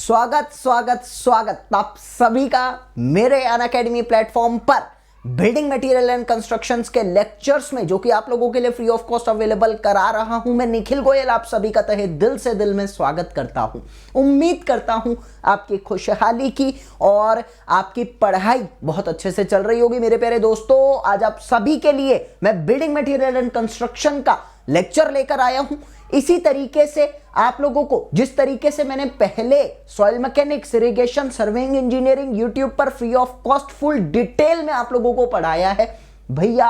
स्वागत स्वागत स्वागत आप सभी का मेरे अनअकैडमी प्लेटफॉर्म पर बिल्डिंग मटेरियल एंड कंस्ट्रक्शंस के लेक्चर्स में, जो कि आप लोगों के लिए फ्री ऑफ कॉस्ट अवेलेबल करा रहा हूं। मैं निखिल गोयल आप सभी का तहे दिल से दिल में स्वागत करता हूं। उम्मीद करता हूं आपकी खुशहाली की और आपकी पढ़ाई बहुत अच्छे से चल रही होगी। मेरे प्यारे दोस्तों, आज आप सभी के लिए मैं बिल्डिंग मटेरियल एंड कंस्ट्रक्शन का लेक्चर लेकर आया हूं। इसी तरीके से आप लोगों को, जिस तरीके से मैंने पहले soil mechanics, irrigation, surveying engineering YouTube पर free of cost full detail में आप लोगों को पढ़ाया है, भैया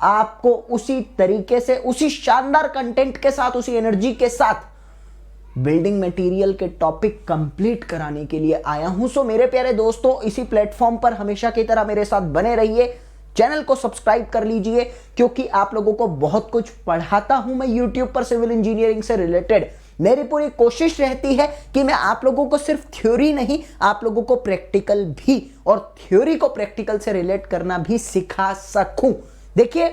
आपको उसी तरीके से, उसी शानदार कंटेंट के साथ, उसी एनर्जी के साथ बिल्डिंग मटेरियल के टॉपिक कंप्लीट कराने के लिए आया हूं। सो मेरे प्यारे दोस्तों, इसी प्लेटफॉर्म पर हमेशा की तरह मेरे साथ बने रहिए। चैनल को सब्सक्राइब कर लीजिए, क्योंकि आप लोगों को बहुत कुछ पढ़ाता हूं मैं यूट्यूब पर सिविल इंजीनियरिंग से रिलेटेड। मेरी पूरी कोशिश रहती है कि मैं आप लोगों को सिर्फ थ्योरी नहीं, आप लोगों को प्रैक्टिकल भी, और थ्योरी को प्रैक्टिकल से रिलेट करना भी सिखा सकूं। देखिए,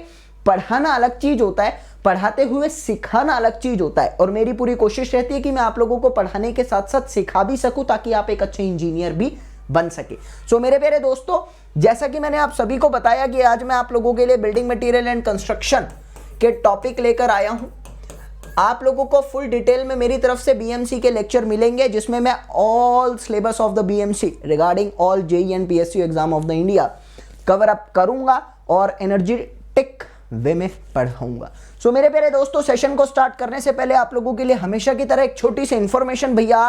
पढ़ाना अलग चीज होता है, पढ़ाते हुए सिखाना अलग चीज होता है, और मेरी पूरी कोशिश रहती है कि मैं आप लोगों को पढ़ाने के साथ साथ सिखा भी सकूं, ताकि आप एक अच्छे इंजीनियर भी बन सके। सो मेरे प्यारे दोस्तों, जैसा कि मैंने आप सभी को बताया कि आज मैं आप लोगों के लिए बिल्डिंग मटेरियल एंड कंस्ट्रक्शन के टॉपिक लेकर आया हूं। आप लोगों को फुल डिटेल में मेरी तरफ से बीएमसी के लेक्चर मिलेंगे, जिसमें मैं all syllabus of the BMC regarding all JEE and PSU exam of the India cover up करूंगा और एनर्जेटिक वे में पढ़ाऊंगा। सो मेरे प्यारे दोस्तों, सेशन को स्टार्ट करने से पहले आप लोगों के लिए हमेशा की तरह एक छोटी सी इंफॉर्मेशन। भैया,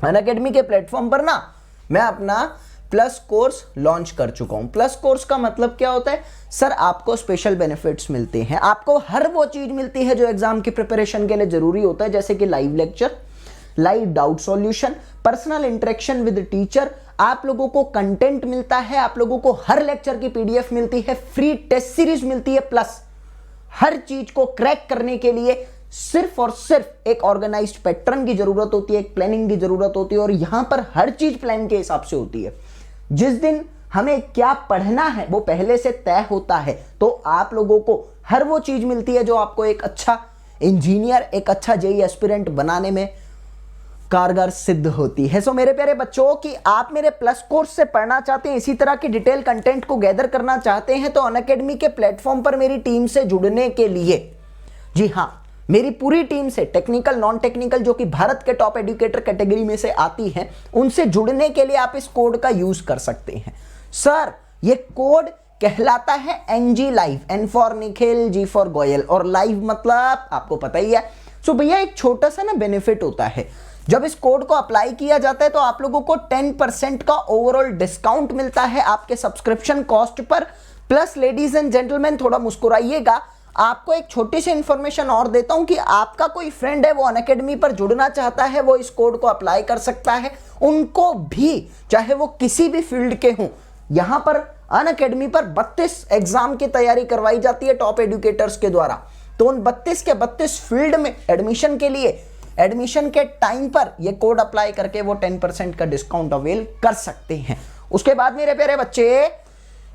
अनअकैडमी के प्लेटफॉर्म पर ना मैं अपना प्लस कोर्स लॉन्च कर चुका हूं। प्लस कोर्स का मतलब क्या होता है? सर, आपको स्पेशल बेनिफिट्स मिलते हैं, आपको हर वो चीज मिलती है जो एग्जाम की प्रिपरेशन के लिए जरूरी होता है, जैसे कि live lecture, live doubt solution, personal interaction with teacher, आप लोगों को कंटेंट मिलता है, आप लोगों को हर लेक्चर की पीडीएफ मिलती है, फ्री टेस्ट सीरीज मिलती है, प्लस हर चीज को क्रैक करने के लिए सिर्फ और सिर्फ एक ऑर्गेनाइज्ड पैटर्न की जरूरत होती है, एक प्लानिंग की जरूरत होती है, और यहां पर हर चीज प्लान के हिसाब से होती है। जिस दिन हमें क्या पढ़ना है वो पहले से तय होता है, तो आप लोगों को हर वो चीज मिलती है जो आपको एक अच्छा इंजीनियर, एक अच्छा जेईई एस्पिरेंट बनाने में कारगर सिद्ध होती है। सो मेरे प्यारे बच्चों, कि आप मेरे प्लस कोर्स से पढ़ना चाहते हैं, इसी तरह की डिटेल कंटेंट को गैदर करना चाहते हैं, तो अनअकैडमी के प्लेटफॉर्म पर मेरी टीम से जुड़ने के लिए, जी हां, मेरी पूरी टीम से, टेक्निकल, नॉन टेक्निकल, जो कि भारत के टॉप एजुकेटर कैटेगरी में से आती हैं, उनसे जुड़ने के लिए आप इस कोड का यूज कर सकते हैं। सर, ये कोड कहलाता है NG live, N for Nikhil, G for Goyal, और लाइव मतलब आपको पता ही है। सो भैया, एक छोटा सा ना बेनिफिट होता है, जब इस कोड को अप्लाई किया जाता है तो आप लोगों को 10% का ओवरऑल डिस्काउंट मिलता है आपके subscription cost per. Plus ladies and gentleman, थोड़ा मुस्कुराइएगा, आपको एक छोटी सी इंफॉर्मेशन और देता हूं कि आपका कोई फ्रेंड है, वो अनअकैडमी पर जुड़ना चाहता है, वो इस कोड को अप्लाई कर सकता है। उनको भी, चाहे वो किसी भी फील्ड के हों, यहां पर अनअकैडमी पर 32 एग्जाम की तैयारी करवाई जाती है टॉप एजुकेटर्स के द्वारा। तो उन 32 के 32 फील्ड में एडमिशन के लिए, एडमिशन के टाइम पर यह कोड अप्लाई करके वो 10% का डिस्काउंट अवेल कर सकते हैं। उसके बाद मेरे प्यारे बच्चे,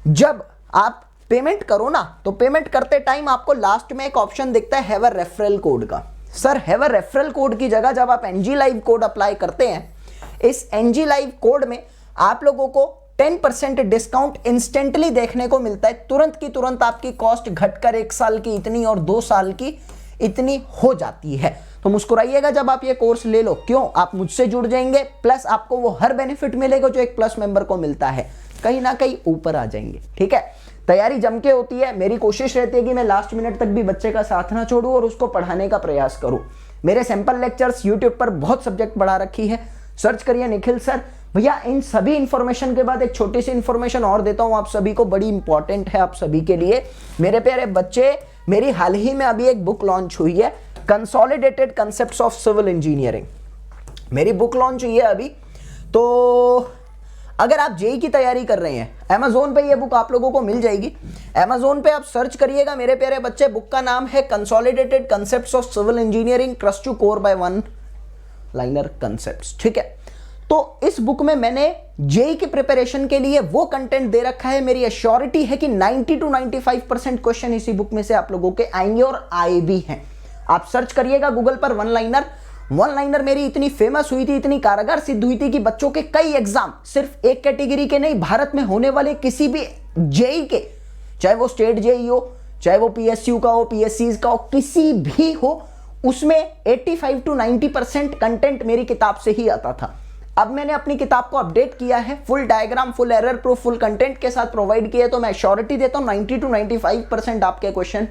जब आप पेमेंट करो ना, तो पेमेंट करते टाइम आपको लास्ट में एक ऑप्शन दिखता है हैव अ रेफरल कोड का। Sir, have a referral code की जगह जब आप एनजी लाइव कोड अप्लाई करते हैं, इस एनजी लाइव कोड में आप लोगों को 10% डिस्काउंट इंस्टेंटली देखने को मिलता है। तुरंत की तुरंत आपकी कॉस्ट घटकर 1 साल की इतनी और 2 साल की इतनी हो जाती है। तो मुस्कुराइएगा जब आप ये कोर्स ले लो, क्यों? आप मुझसे जुड़ जाएंगे, प्लस आपको वो हर बेनिफिट मिलेगा जो एक प्लस मेंबर को मिलता है, कहीं ना कहीं ऊपर आ जाएंगे। ठीक है, तैयारी जम के होती है। मेरी कोशिश रहती है कि मैं लास्ट मिनट तक भी बच्चे का साथ ना छोड़ूं और उसको पढ़ाने का प्रयास करूं। मेरे सैंपल लेक्चर्स यूट्यूब पर बहुत सब्जेक्ट पढ़ा रखी है, सर्च करिए निखिल सर। भैया, इन सभी इंफॉर्मेशन के बाद एक छोटी सी इंफॉर्मेशन और देता हूं आप सभी को, बड़ी इंपॉर्टेंट है आप सभी के लिए। मेरे प्यारे बच्चे, मेरी हाल ही में अभी एक बुक लॉन्च हुई है, consolidated concepts of civil engineering. मेरी बुक लॉन्च हुई है अभी। तो अगर आप जेईई की तैयारी कर रहे हैं, अमेज़न पे ये बुक आप लोगों को मिल जाएगी। अमेज़न पे आप सर्च करिएगा मेरे प्यारे बच्चे, बुक का नाम है consolidated concepts of civil engineering crust to core by one liner concepts. ठीक है, तो इस बुक में मैंने जेईई की प्रिपरेशन के लिए वो कंटेंट दे रखा है। मेरी एश्योरिटी है कि 90 to 95% क्वेश्चन इसी बुक में से आप लोगों के आएंगे, और आए भी हैं। आप सर्च करिएगा गूगल पर वन लाइनर, वन लाइनर मेरी इतनी फेमस हुई थी, इतनी कारगर सिद्ध हुई थी कि बच्चों के कई एग्जाम, सिर्फ एक कैटेगरी के नहीं, भारत में होने वाले किसी भी जेई के, चाहे वो स्टेट जेई हो, चाहे वो पीएसयू का हो, पीएससी का हो, किसी भी हो, उसमें 85 to 90% कंटेंट मेरी किताब से ही आता था। अब मैंने अपनी किताब को अपडेट किया है, full diagram, full error proof, full content के साथ प्रोवाइड किया है, तो मैं श्योरिटी देता हूं 90 to 95% आपके क्वेश्चन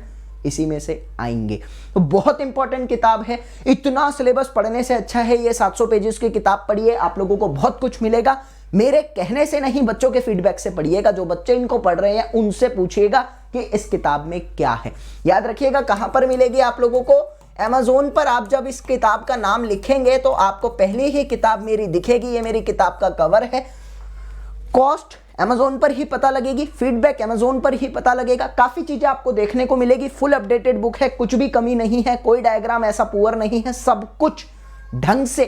इसी में से आएंगे। तो बहुत इंपॉर्टेंट किताब है, इतना सिलेबस पढ़ने से अच्छा है ये 700 पेजेस की किताब पढ़िए, आप लोगों को बहुत कुछ मिलेगा। मेरे कहने से नहीं, बच्चों के फीडबैक से पढ़िएगा। जो बच्चे इनको पढ़ रहे हैं उनसे पूछिएगा कि इस किताब में क्या है। याद रखिएगा कहां पर मिलेगी आप लोगों को, Amazon पर। आप जब इस किताब का नाम लिखेंगे तो आपको पहले ही किताब मेरी दिखेगी, ये मेरी किताब का कवर है। कॉस्ट Amazon पर ही पता लगेगी, फीडबैक Amazon पर ही पता लगेगा, काफी चीजें आपको देखने को मिलेगी। फुल अपडेटेड बुक है, कुछ भी कमी नहीं है, कोई डायग्राम ऐसा पुअर नहीं है, सब कुछ ढंग से,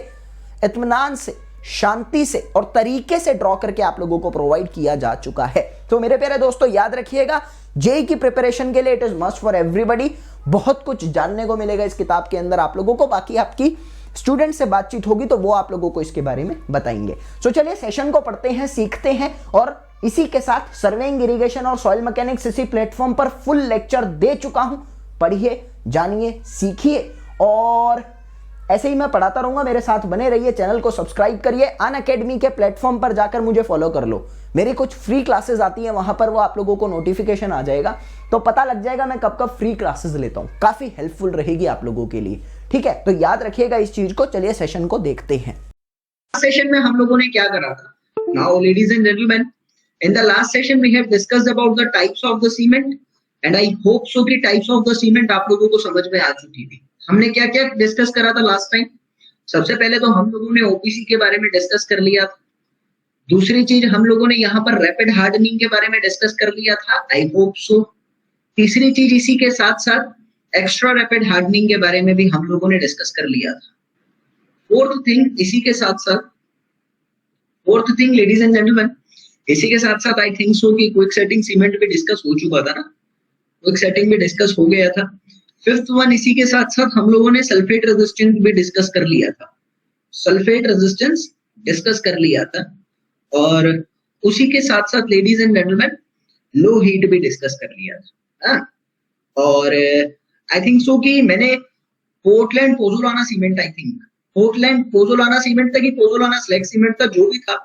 इत्मीनान से, शांति से और तरीके से ड्रॉ करके आप लोगों को प्रोवाइड किया जा चुका है। तो मेरे प्यारे दोस्तों याद रखिएगा, जेई की प्रिपरेशन के लिए it is must for everybody. बहुत कुछ जानने को मिलेगा इस किताब के अंदर आप लोगों को। बाकी आपकी स्टूडेंट से बातचीत होगी तो वो आप लोगों को इसके बारे में बताएंगे। सो चलिए सेशन को पढ़ते हैं, सीखते हैं। और इसी के साथ सर्वेइंग, इरिगेशन और सॉइल मैकेनिक्स इसी प्लेटफॉर्म पर फुल लेक्चर दे चुका हूं। पढ़िए, जानिए, सीखिए और ऐसे ही मैं पढ़ाता रहूंगा। मेरे साथ बने रहिए, चैनल को सब्सक्राइब करिए। अनअकैडमी के प्लेटफॉर्म पर जाकर मुझे फॉलो कर लो। मेरी कुछ फ्री क्लासेस आती हैं, वहां पर वो आप लोगों को नोटिफिकेशन आ जाएगा, तो पता लग जाएगा मैं कब कब फ्री क्लासेस लेता हूं। काफी हेल्पफुल रहेगी आप लोगों के लिए, ठीक है। तो याद रखिएगा इस चीज को। चलिए सेशन को देखते हैं। सेशन में हम लोगों ने क्या करा था? Now ladies and gentleman, in the last session we have discussed about the types of the cement and I hope so कि टाइप्स ऑफ द सीमेंट आप लोगों को समझ में आ चुकी थी। हमने क्या क्या डिस्कस करा था लास्ट टाइम? सबसे पहले तो हम लोगों ने ओपीसी के बारे में डिस्कस कर लिया था। दूसरी चीज हम लोगों ने यहाँ पर रैपिड हार्डनिंग के बारे में डिस्कस कर लिया था, आई होप सो। तीसरी चीज इसी के साथ साथ एक्स्ट्रा रैपिड हार्डनिंग के बारे में भी हम लोगों ने डिस्कस कर लिया था। फोर्थ थिंग इसी के साथ साथ, fourth thing ladies and gentleman, इसी के साथ साथ आई थिंक सो कि क्विक सेटिंग सीमेंट भी डिस्कस हो चुका था ना, क्विक सेटिंग भी डिस्कस हो गया था। फिफ्थ वन, इसी के साथ साथ हम लोगों ने सल्फेट रेजिस्टेंस भी डिस्कस कर लिया था, सल्फेट रेजिस्टेंस डिस्कस कर लिया था। और उसी के साथ साथ ladies and gentleman low heat भी डिस्कस कर लिया था। और आई थिंक सो कि मैंने Portland pozzolana cement, I think Portland pozzolana cement था कि पोजोलाना स्लैग सीमेंट था, जो भी था,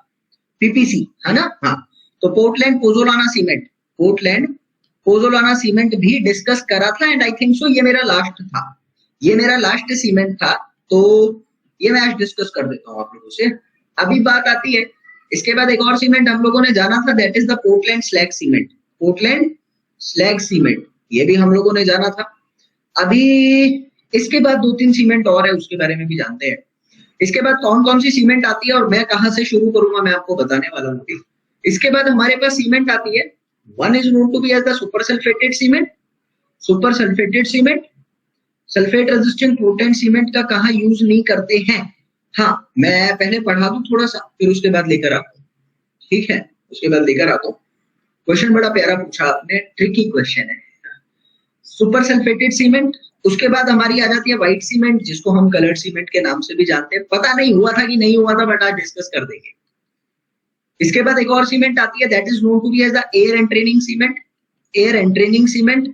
पीपीसी है ना। हाँ, तो Portland pozzolana cement, Portland pozzolana cement भी डिस्कस करा था। एंड आई थिंक सो ये मेरा लास्ट था, ये मेरा लास्ट सीमेंट था, तो ये मैं आज डिस्कस कर देता हूँ आप लोगों से। अभी बात आती है, इसके बाद एक और सीमेंट हम लोगों ने जाना था, that is the Portland slag cement. Portland slag cement ये भी हम लोगों ने जाना था। अभी इसके बाद दो तीन सीमेंट और है, उसके बारे में भी जानते हैं। इसके बाद कौन कौन सी सीमेंट आती है और मैं कहां से शुरू करूंगा मैं आपको बताने वाला हूँ। इसके बाद हमारे पास सीमेंट आती है, one is known to be as the super sulphated cement. Super sulphated cement, sulphate resistant Portland cement का कहाँ यूज नहीं करते हैं। हाँ, मैं पहले पढ़ा दूं थोड़ा सा, फिर उसके बाद लेकर आता हूँ, ठीक है, उसके बाद लेकर आता हूँ। क्वेश्चन बड़ा प्यारा पूछा आपने, ट्रिकी क्वेश्चन है। सुपर सल्फेटेड सीमेंट, उसके बाद हमारी आ जाती है व्हाइट सीमेंट, जिसको हम कलर्ड सीमेंट के नाम से भी जानते हैं। पता नहीं हुआ था कि नहीं हुआ था, बट आज डिस्कस कर देंगे। इसके बाद एक और सीमेंट आती है, that is known to be as the air entraining cement, air entraining cement.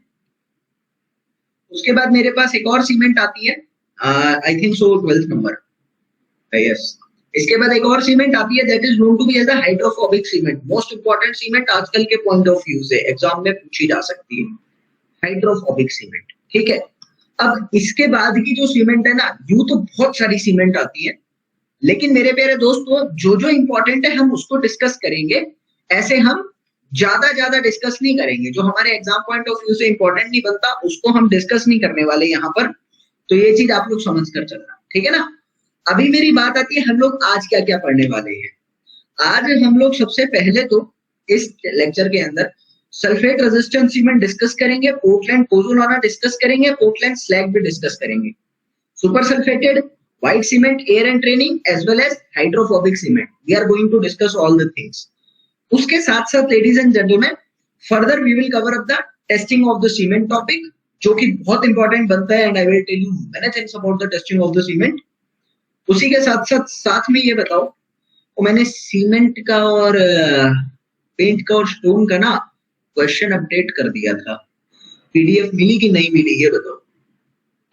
उसके बाद मेरे पास एक और सीमेंट आती है, I think so 12th number, yes. इसके बाद एक और सीमेंट आती है, that is known to be as the hydrophobic cement. Most important cement आजकल के पॉइंट ऑफ व्यू से एग्जाम में पूछी जा सकती है, हाइड्रोफोबिक सीमेंट, ठीक है। अब इसके बाद की जो सीमेंट है ना, यूं तो बहुत सारी सीमेंट आती है, लेकिन मेरे प्यारे दोस्तों जो जो इंपॉर्टेंट है हम उसको डिस्कस करेंगे। ऐसे हम ज्यादा डिस्कस नहीं करेंगे, जो हमारे एग्जाम पॉइंट ऑफ व्यू से इंपॉर्टेंट नहीं बनता उसको हम डिस्कस नहीं करने वाले यहाँ पर। तो ये चीज आप लोग समझ कर चलना, ठीक है ना। अभी मेरी बात आती है, हम लोग आज क्या क्या पढ़ने वाले हैं। आज हम लोग सबसे पहले तो इस लेक्चर के अंदर सल्फेट रेजिस्टेंट सीमेंट डिस्कस करेंगे, पोर्टलैंड पोजोलाना डिस्कस करेंगे, पोर्टलैंड स्लैग भी डिस्कस करेंगे, super sulphated, white cement, air entraining as well as hydrophobic cement. We are going to discuss all the things. उसके साथ साथ ladies and gentleman, further we will cover up the testing of the cement topic, जो कि बहुत important बनता है। And I will tell you many things about the testing of the cement. उसी के साथ साथ साथ में ये बताओ, वो मैंने सीमेंट का और पेंट का और स्टोन का ना क्वेश्चन अपडेट कर दिया था। पीडीएफ मिली कि नहीं मिली ये बताओ,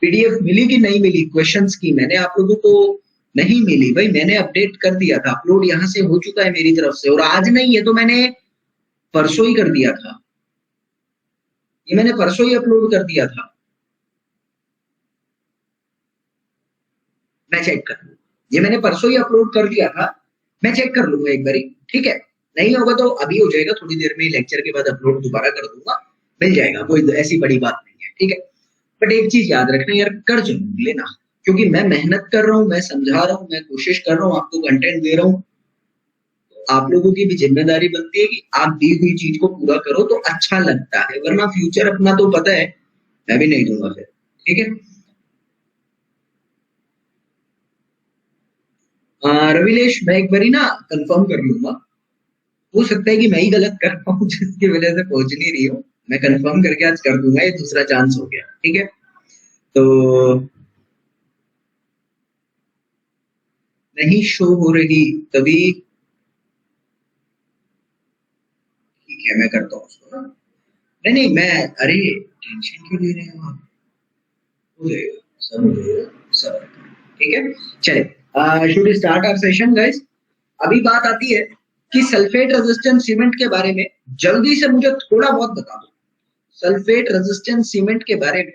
पीडीएफ मिली कि नहीं मिली क्वेश्चंस की? मैंने आप लोगों को नहीं मिली भाई, मैंने अपडेट कर दिया था, अपलोड यहाँ से हो चुका है मेरी तरफ से, और आज नहीं, ये तो मैंने परसों ही कर दिया था, ये मैंने परसों ही अपलोड कर दिया था। मैं चेक कर लूँ, ये मैंने परसों ही अपलोड कर दिया था, मैं चेक कर लूंगा एक बारी, ठीक है? नहीं होगा तो अभी हो जाएगा, थोड़ी देर में लेक्चर के बाद अपलोड दोबारा कर दूंगा, मिल जाएगा, कोई ऐसी बड़ी बात नहीं है, ठीक है? बट एक चीज याद रखना यार, कर जरूर लेना, क्योंकि मैं मेहनत कर रहा हूँ, मैं समझा रहा हूँ, मैं कोशिश कर रहा हूँ, आपको कंटेंट दे रहा हूँ, आप लोगों की भी जिम्मेदारी बनती है कि आप दी हुई चीज को पूरा करो तो अच्छा लगता है, वरना फ्यूचर अपना तो पता है, मैं भी नहीं दूंगा फिर, ठीक है? रविलेश, मैं एक बारी ना कंफर्म कर लूंगा, हो सकता है कि मैं ही गलत कर रहा हूँ जिसकी वजह से पहुंच नहीं रही हूँ, मैं कंफर्म करके आज कर दूंगा, ये दूसरा चांस हो गया, ठीक है? तो नहीं शो हो रही तभी, ठीक है मैं करता हूँ उसको ना। नहीं मैं, अरे टेंशन क्यों ले रहे हो आप, हो जाएगा सब, हो जाएगा सब, ठीक है? चले, should start our session guys. अभी बात आती है कि सल्फेट रेजिस्टेंट सीमेंट के बारे में जल्दी से मुझे थोड़ा बहुत बता दो, सल्फेट रेजिस्टेंट सीमेंट के बारे में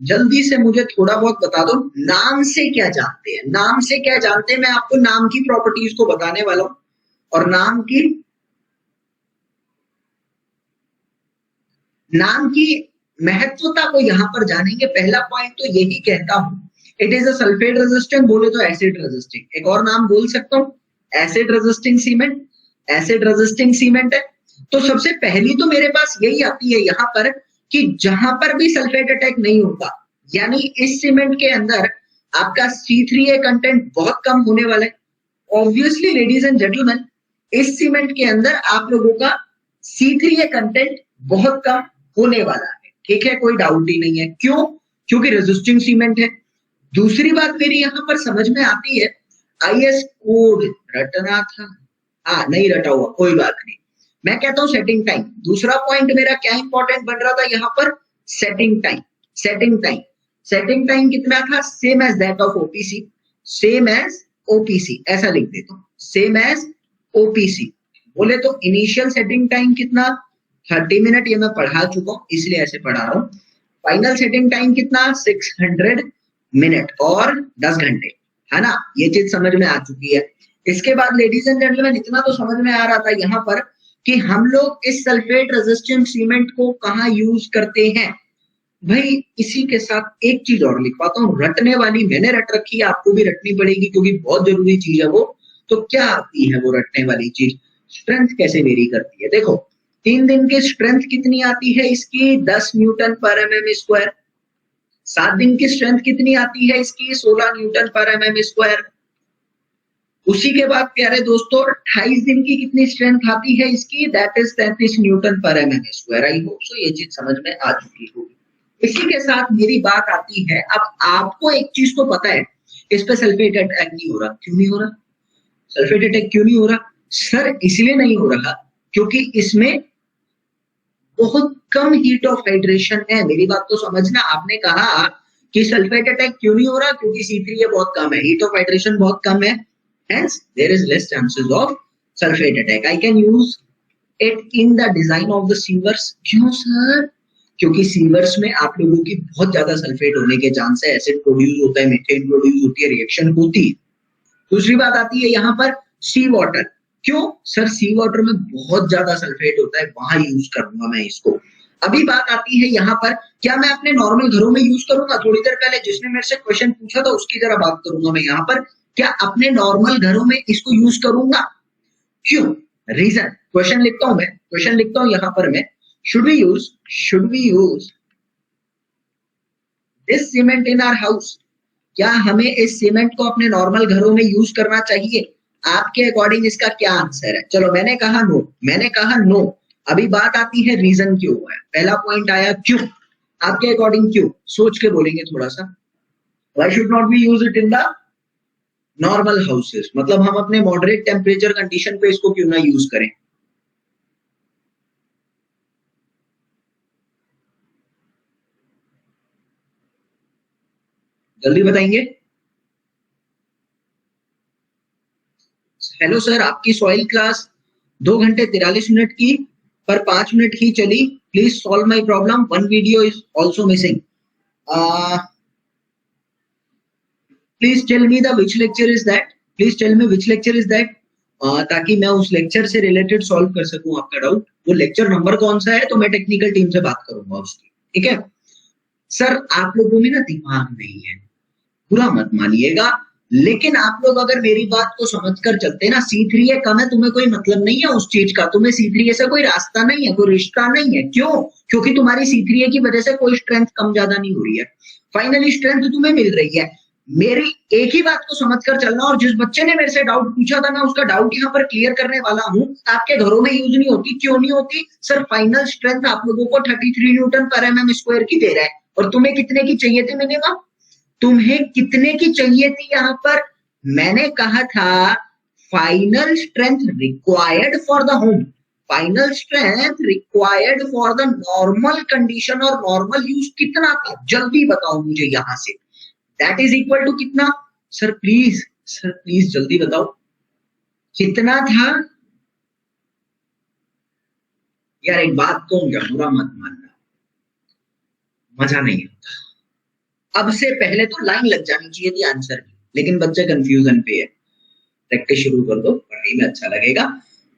जल्दी से मुझे थोड़ा बहुत बता दो। नाम से क्या जानते हैं, नाम से क्या जानते हैं? मैं आपको नाम की प्रॉपर्टीज को बताने वाला हूं, और नाम की महत्वता को यहां पर जानेंगे। पहला पॉइंट तो यही कहता हूं, it is a sulphate resistant, बोले तो एसिड रेजिस्टिंग। एक और नाम बोल सकता हूं, acid resisting cement, acid resisting cement है। तो सबसे पहली तो मेरे पास यही आती है यहां पर कि जहां पर भी सल्फेट अटैक नहीं होता, यानी इस सीमेंट के अंदर आपका C3A कंटेंट बहुत कम होने वाला है। ऑब्वियसली लेडीज एंड जेंटलमैन, इस सीमेंट के अंदर आप लोगों का C3A कंटेंट बहुत कम होने वाला है, ठीक है? कोई डाउट ही नहीं है। क्यों? क्योंकि रेजिस्टिंग सीमेंट है। दूसरी बात मेरी यहां पर समझ में आती है, IS कोड रटना था, हाँ नहीं रटा हुआ, कोई बात नहीं, मैं कहता हूं सेटिंग टाइम। दूसरा पॉइंट मेरा क्या इंपॉर्टेंट बन रहा था यहां पर, setting time. Setting time, setting time कितना था? Same as that of OPC, same as OPC, ऐसा लिख देता हूं, सेम एज OPC। बोले तो इनिशियल सेटिंग टाइम कितना? 30 मिनट, ये मैं पढ़ा चुका हूं इसलिए ऐसे पढ़ा रहा हूं। फाइनल सेटिंग टाइम कितना? 600 मिनट और 10 घंटे, है ना? ये चीज समझ में आ चुकी है। इसके बाद लेडीज एंड जेंटलमैन, इतना तो समझ में आ रहा था यहाँ पर कि हम लोग इस सल्फेट रेजिस्टेंट सीमेंट को कहाँ यूज करते हैं। भाई इसी के साथ एक चीज और लिखवाता हूँ, रटने वाली मैंने रट रखी है, आपको भी रटनी पड़ेगी क्योंकि बहुत जरूरी चीज है वो। तो क्या आती है वो रटने वाली चीज? स्ट्रेंथ कैसे वेरी करती है। देखो 3 दिन की स्ट्रेंथ कितनी आती है इसकी? 10 न्यूटन पर mm स्क्वायर। 7 दिन की स्ट्रेंथ कितनी आती है इसकी? 16 न्यूटन पर mm स्क्वायर। उसी के बाद प्यारे दोस्तों 28 दिन की कितनी स्ट्रेंथ आती है इसकी? दैट इज 33 न्यूटन पर mm स्क्वायर। आई होप सो ये चीज समझ में आ चुकी होगी। इसी के साथ मेरी बात आती है, अब आपको एक चीज तो पता है, इस पे सल्फेट अटैक नहीं हो रहा। क्यों नहीं हो रहा? सल्फेट अटैक क्यों नहीं हो रहा सर? इसलिए नहीं हो रहा क्योंकि इसमें बहुत कम हीट ऑफ हाइड्रेशन है। मेरी बात तो समझना, आपने कहा कि सल्फेट अटैक क्यों नहीं हो रहा? क्योंकि C3A बहुत कम है, हीट ऑफ हाइड्रेशन बहुत कम है, hence there is less chances of sulfate attack. I can use it in the design of the sievers. क्यों सर? क्योंकि सीवर्स में आप लोगों की बहुत ज्यादा सल्फेट होने के चांस है, एसिड प्रोड्यूस होता है, मीथेन प्रोड्यूस होती है, रिएक्शन होती है। दूसरी बात आती है यहाँ पर सी वाटर। क्यों सर? सी वाटर में बहुत ज्यादा सल्फेट होता है, वहां यूज करूंगा मैं इसको। अभी बात आती है यहाँ पर, क्या मैं अपने नॉर्मल घरों में यूज करूंगा? थोड़ी देर पहले जिसने मेरे से क्वेश्चन पूछा था उसकी जरा बात करूंगा मैं यहाँ पर, क्या अपने नॉर्मल घरों में इसको यूज करूंगा? क्यों? रीजन, क्वेश्चन लिखता हूं मैं, क्वेश्चन लिखता हूं यहां पर मैं, should we use this cement in our house? क्या हमें इस सीमेंट को अपने नॉर्मल घरों में यूज करना चाहिए? आपके अकॉर्डिंग इसका क्या आंसर है? चलो मैंने कहा नो, अभी बात आती है रीजन क्यों है। पहला पॉइंट आया क्यों, आपके अकॉर्डिंग क्यों? सोच के बोलेंगे थोड़ा सा। Why should not be use it in the normal houses, मतलब हम अपने मॉडरेट टेम्परेचर कंडीशन पे इसको क्यों ना यूज करें। जल्दी बताएंगे। हेलो सर, आपकी सॉइल क्लास 2 घंटे 43 मिनट की पर 5 मिनट ही चली। Please solve my problem, one video is also missing. Please tell me the which lecture is that, please tell me which lecture is that, ताकि मैं उस लेक्चर से रिलेटेड सॉल्व कर सकूं आपका डाउट। वो लेक्चर नंबर कौन सा है तो मैं टेक्निकल टीम से बात करूंगा उसकी, ठीक है। सर आप लोगों में ना दिमाग नहीं है, बुरा मत मानिएगा, लेकिन आप लोग अगर मेरी बात को समझकर चलते ना, C3A कम है, तुम्हें कोई मतलब नहीं है उस चीज का, तुम्हें C3A से कोई रास्ता नहीं है, कोई रिश्ता नहीं है। क्यों? क्योंकि तुम्हारी C3A की वजह से कोई स्ट्रेंथ कम ज्यादा नहीं हो रही है, फाइनली स्ट्रेंथ तुम्हें मिल रही है। मेरी एक ही बात को समझकर चलना, और जिस बच्चे ने मेरे से डाउट पूछा था मैं उसका डाउट यहाँ पर क्लियर करने वाला हूँ। आपके घरों में यूज नहीं होती, क्यों नहीं होती? सर फाइनल स्ट्रेंथ आप लोगों को 33 न्यूटन/mm² की दे रहा है, और तुम्हें कितने की चाहिए थी मिनिमम? तुम्हें कितने की चाहिए थी यहाँ पर? मैंने कहा था final strength required for the home, final strength required for the normal condition और नॉर्मल यूज कितना था? जल्दी बताओ मुझे यहाँ से, दैट इज इक्वल टू कितना? सर प्लीज, सर प्लीज जल्दी बताओ कितना था। यार एक बात कहूंगा, बुरा मत मानना, मजा नहीं आता। अब से पहले तो लाइन लग जानी चाहिए थी आंसर की, लेकिन बच्चे कंफ्यूजन पे है। प्रैक्टिस शुरू कर दो, पढ़ाई में अच्छा लगेगा।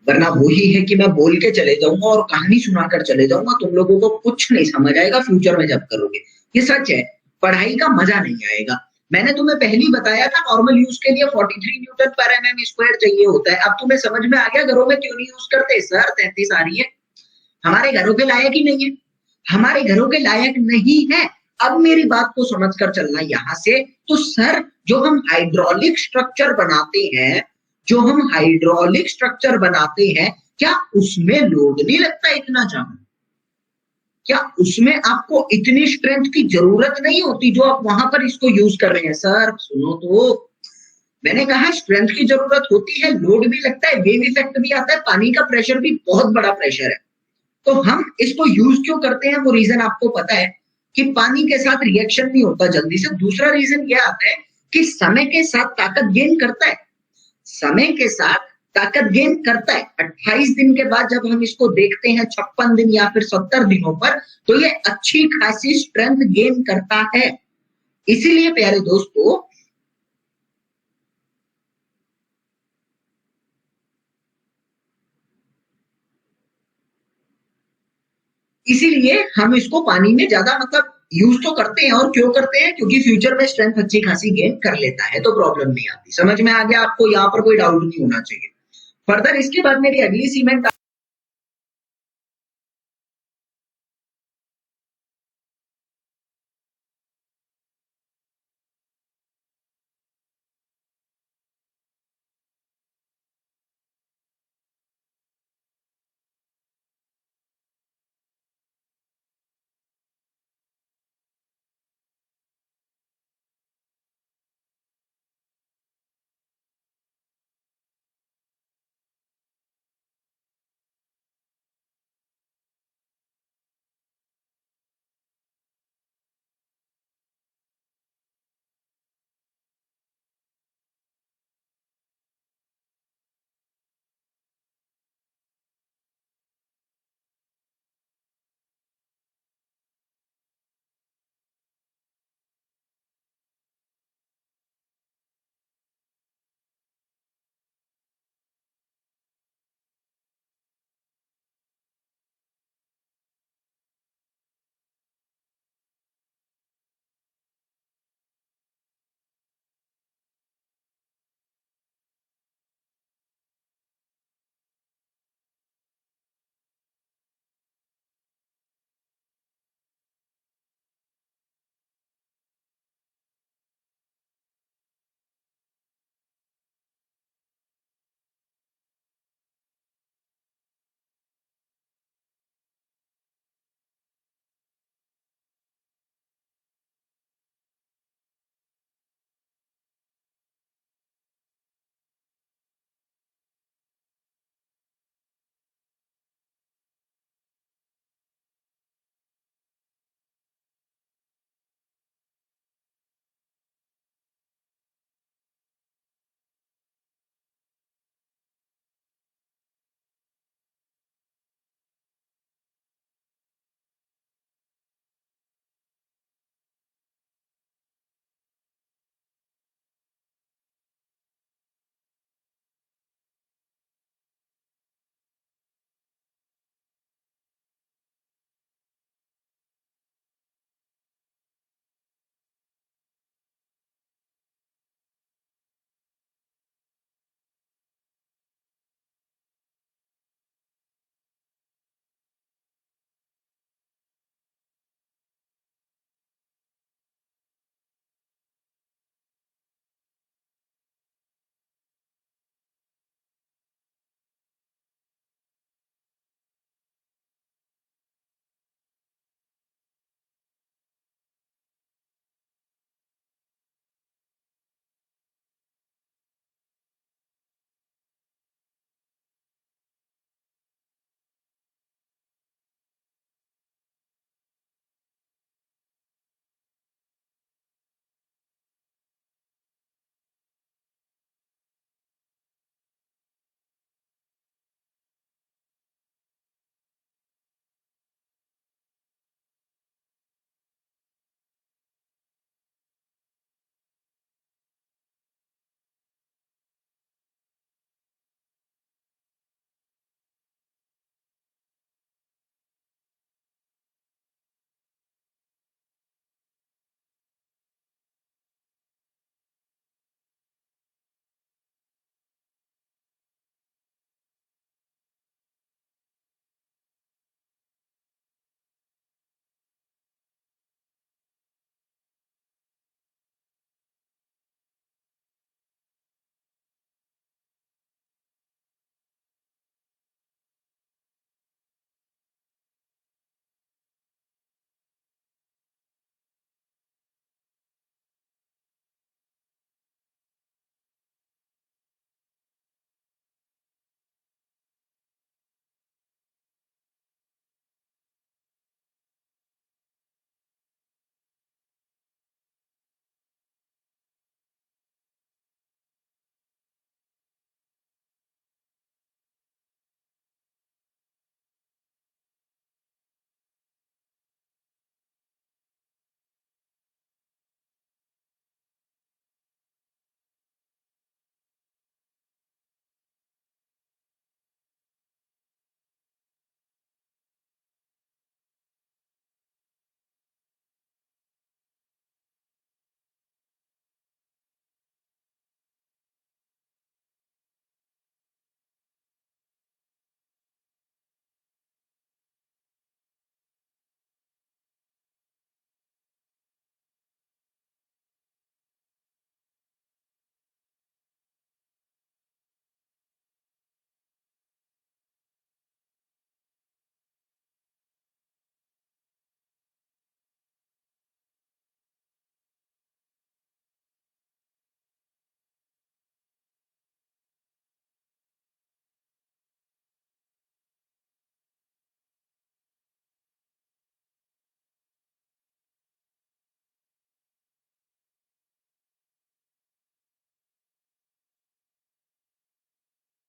वरना वही है कि मैं बोल के चले जाऊंगा और कहानी सुनाकर चले जाऊंगा, तुम लोगों को कुछ नहीं समझ आएगा फ्यूचर में जब करोगे। ये सच है, पढ़ाई का मजा नहीं आएगा। मैंने तुम्हें पहले ही बताया था नॉर्मल यूज के लिए 43 न्यूटन/mm² चाहिए होता है। अब तुम्हें समझ में आ गया घरों में क्यों नहीं यूज करते? सर 33 आ रही है, हमारे घरों के लायक ही नहीं है, हमारे घरों के लायक नहीं है। अब मेरी बात को समझकर चलना यहां से। तो सर जो हम हाइड्रोलिक स्ट्रक्चर बनाते हैं, जो हम हाइड्रोलिक स्ट्रक्चर बनाते हैं, क्या उसमें लोड नहीं लगता इतना ज्यादा? क्या उसमें आपको इतनी स्ट्रेंथ की जरूरत नहीं होती जो आप वहां पर इसको यूज कर रहे हैं? सर सुनो तो, मैंने कहा स्ट्रेंथ की जरूरत होती है, लोड भी लगता है, वेव इफेक्ट भी आता है, पानी का प्रेशर भी बहुत बड़ा प्रेशर है। तो हम इसको यूज क्यों करते हैं वो रीजन आपको पता है, कि पानी के साथ रिएक्शन नहीं होता जल्दी से। दूसरा रीजन यह आता है कि समय के साथ ताकत गेन करता है, समय के साथ ताकत गेन करता है। 28 दिन के बाद जब हम इसको देखते हैं 56 दिन या फिर 70 दिनों पर, तो ये अच्छी खासी स्ट्रेंथ गेन करता है। इसीलिए प्यारे दोस्तों, इसीलिए हम इसको पानी में ज्यादा मतलब यूज तो करते हैं। और क्यों करते हैं? क्योंकि फ्यूचर में स्ट्रेंथ अच्छी खासी गेन कर लेता है, तो प्रॉब्लम नहीं आती। समझ में आ गया आपको? यहाँ पर कोई डाउट नहीं होना चाहिए। फर्दर इसके बाद मेरी अगली सीमेंट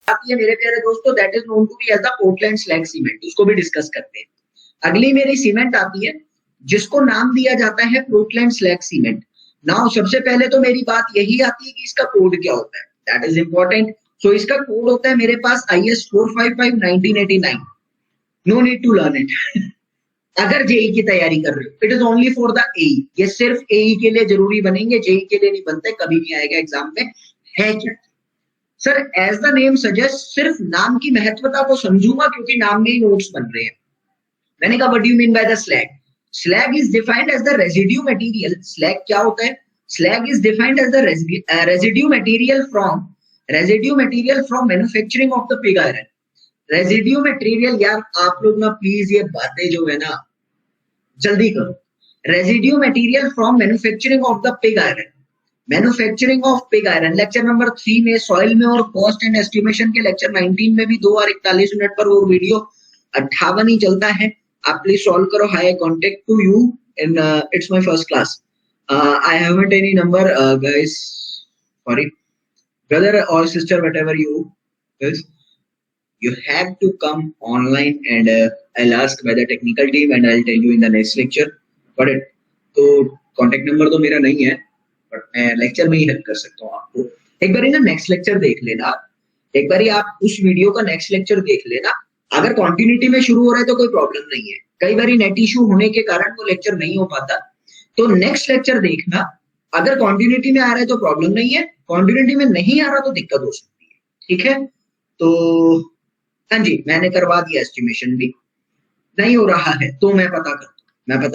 आती है मेरे प्यारे दोस्तों, that is known to be as the Portland slag cement, उसको भी डिस्कस करते हैं। अगली मेरी सीमेंट आती है जिसको नाम दिया जाता है पोर्टलैंड स्लैग सीमेंट। नाउ सबसे पहले तो मेरी बात यही आती है कि इसका कोड क्या होता है, दैट इज इंपॉर्टेंट। सो इसका कोड होता है मेरे पास IS 455/1989। No need to learn it. अगर जेई की तैयारी कर रहे हो, it is only for the AE, ये सिर्फ एई के लिए जरूरी बनेंगे, जेई के लिए नहीं बनते, कभी नहीं आएगा एग्जाम में। है क्या sir? As the name suggest, सिर्फ नाम की महत्वता को समझूंगा क्योंकि नाम में ही नोट्स बन रहे हैं। मैंने कहा what do you mean by the slag? Slag is defined as the residue material. Slag क्या होता है? Slag is defined as the residue material from manufacturing of the pig iron. Residue material, यार आप लोग ना प्लीज ये बातें जो है ना जल्दी करो। Residue material from manufacturing of the pig iron, manufacturing of pig iron. Lecture number 3 में सॉइल में और कॉस्ट एंड एस्टिमेशन के लेक्चर 19 में भी 2 और 41 मिनट पर वो वीडियो 58 ही चलता है। आप प्लीज सॉल्व करो। Hi contact to you in it's my first class. I haven't any number guys, sorry brother और sister, whatever you is, you have to come online and I'll ask by the technical team and I'll tell you in the next lecture. Got it? तो contact number तो मेरा नहीं है, but मैं lecture में ही help कर सकता हूँ आपको। एक बार ना नेक्स्ट लेक्चर देख लेना, एक बार आप उस वीडियो का नेक्स्ट लेक्चर देख लेना। अगर कॉन्टिन्यूटी में शुरू हो रहा है तो कोई प्रॉब्लम नहीं है, कई बार नेट इशू होने के कारण वो लेक्चर नहीं हो पाता, तो नेक्स्ट लेक्चर देखना। अगर कॉन्टिन्यूटी में आ रहा है तो प्रॉब्लम नहीं है, कॉन्टिन्यूटी में नहीं आ रहा तो दिक्कत हो सकती है। ठीक है, तो हाँ जी, मैंने करवा दिया एस्टिमेशन भी। नहीं हो रहा है तो मैं पता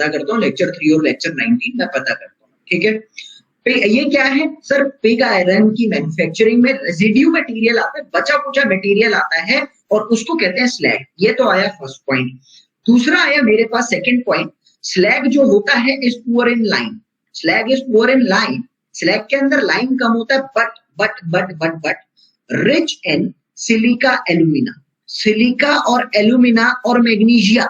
करता हूँ लेक्चर 3 और लेक्चर 19 मैं पता करता हूँ। ठीक है, ये क्या है सर? पिग आयरन की मैन्युफैक्चरिंग में रेजिड्यू मटेरियल आता है, बचा कुचा मटेरियल आता है और उसको कहते हैं स्लैग। ये तो आया फर्स्ट पॉइंट। दूसरा आया मेरे पास सेकंड पॉइंट, स्लैग जो होता है is poor in line. Slag is poor in line. Slag के अंदर लाइन कम होता है, but rich in silica alumina. Silica और एल्यूमिना और मैग्नीशिया,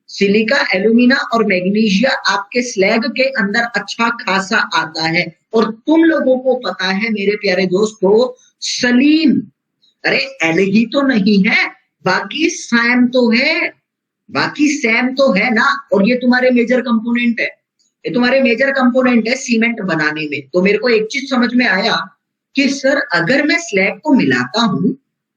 सिलिका एल्यूमिना और मैग्नीशिया आपके स्लैग के अंदर अच्छा खासा आता है। और तुम लोगों को पता है मेरे प्यारे दोस्तों, सलीम, अरे एल ही तो नहीं है, बाकी सैम तो है, बाकी सैम तो है ना। और ये तुम्हारे मेजर कंपोनेंट है, ये तुम्हारे मेजर कंपोनेंट है सीमेंट बनाने में। तो मेरे को एक चीज समझ में आया कि सर अगर मैं स्लैग को मिलाता हूं,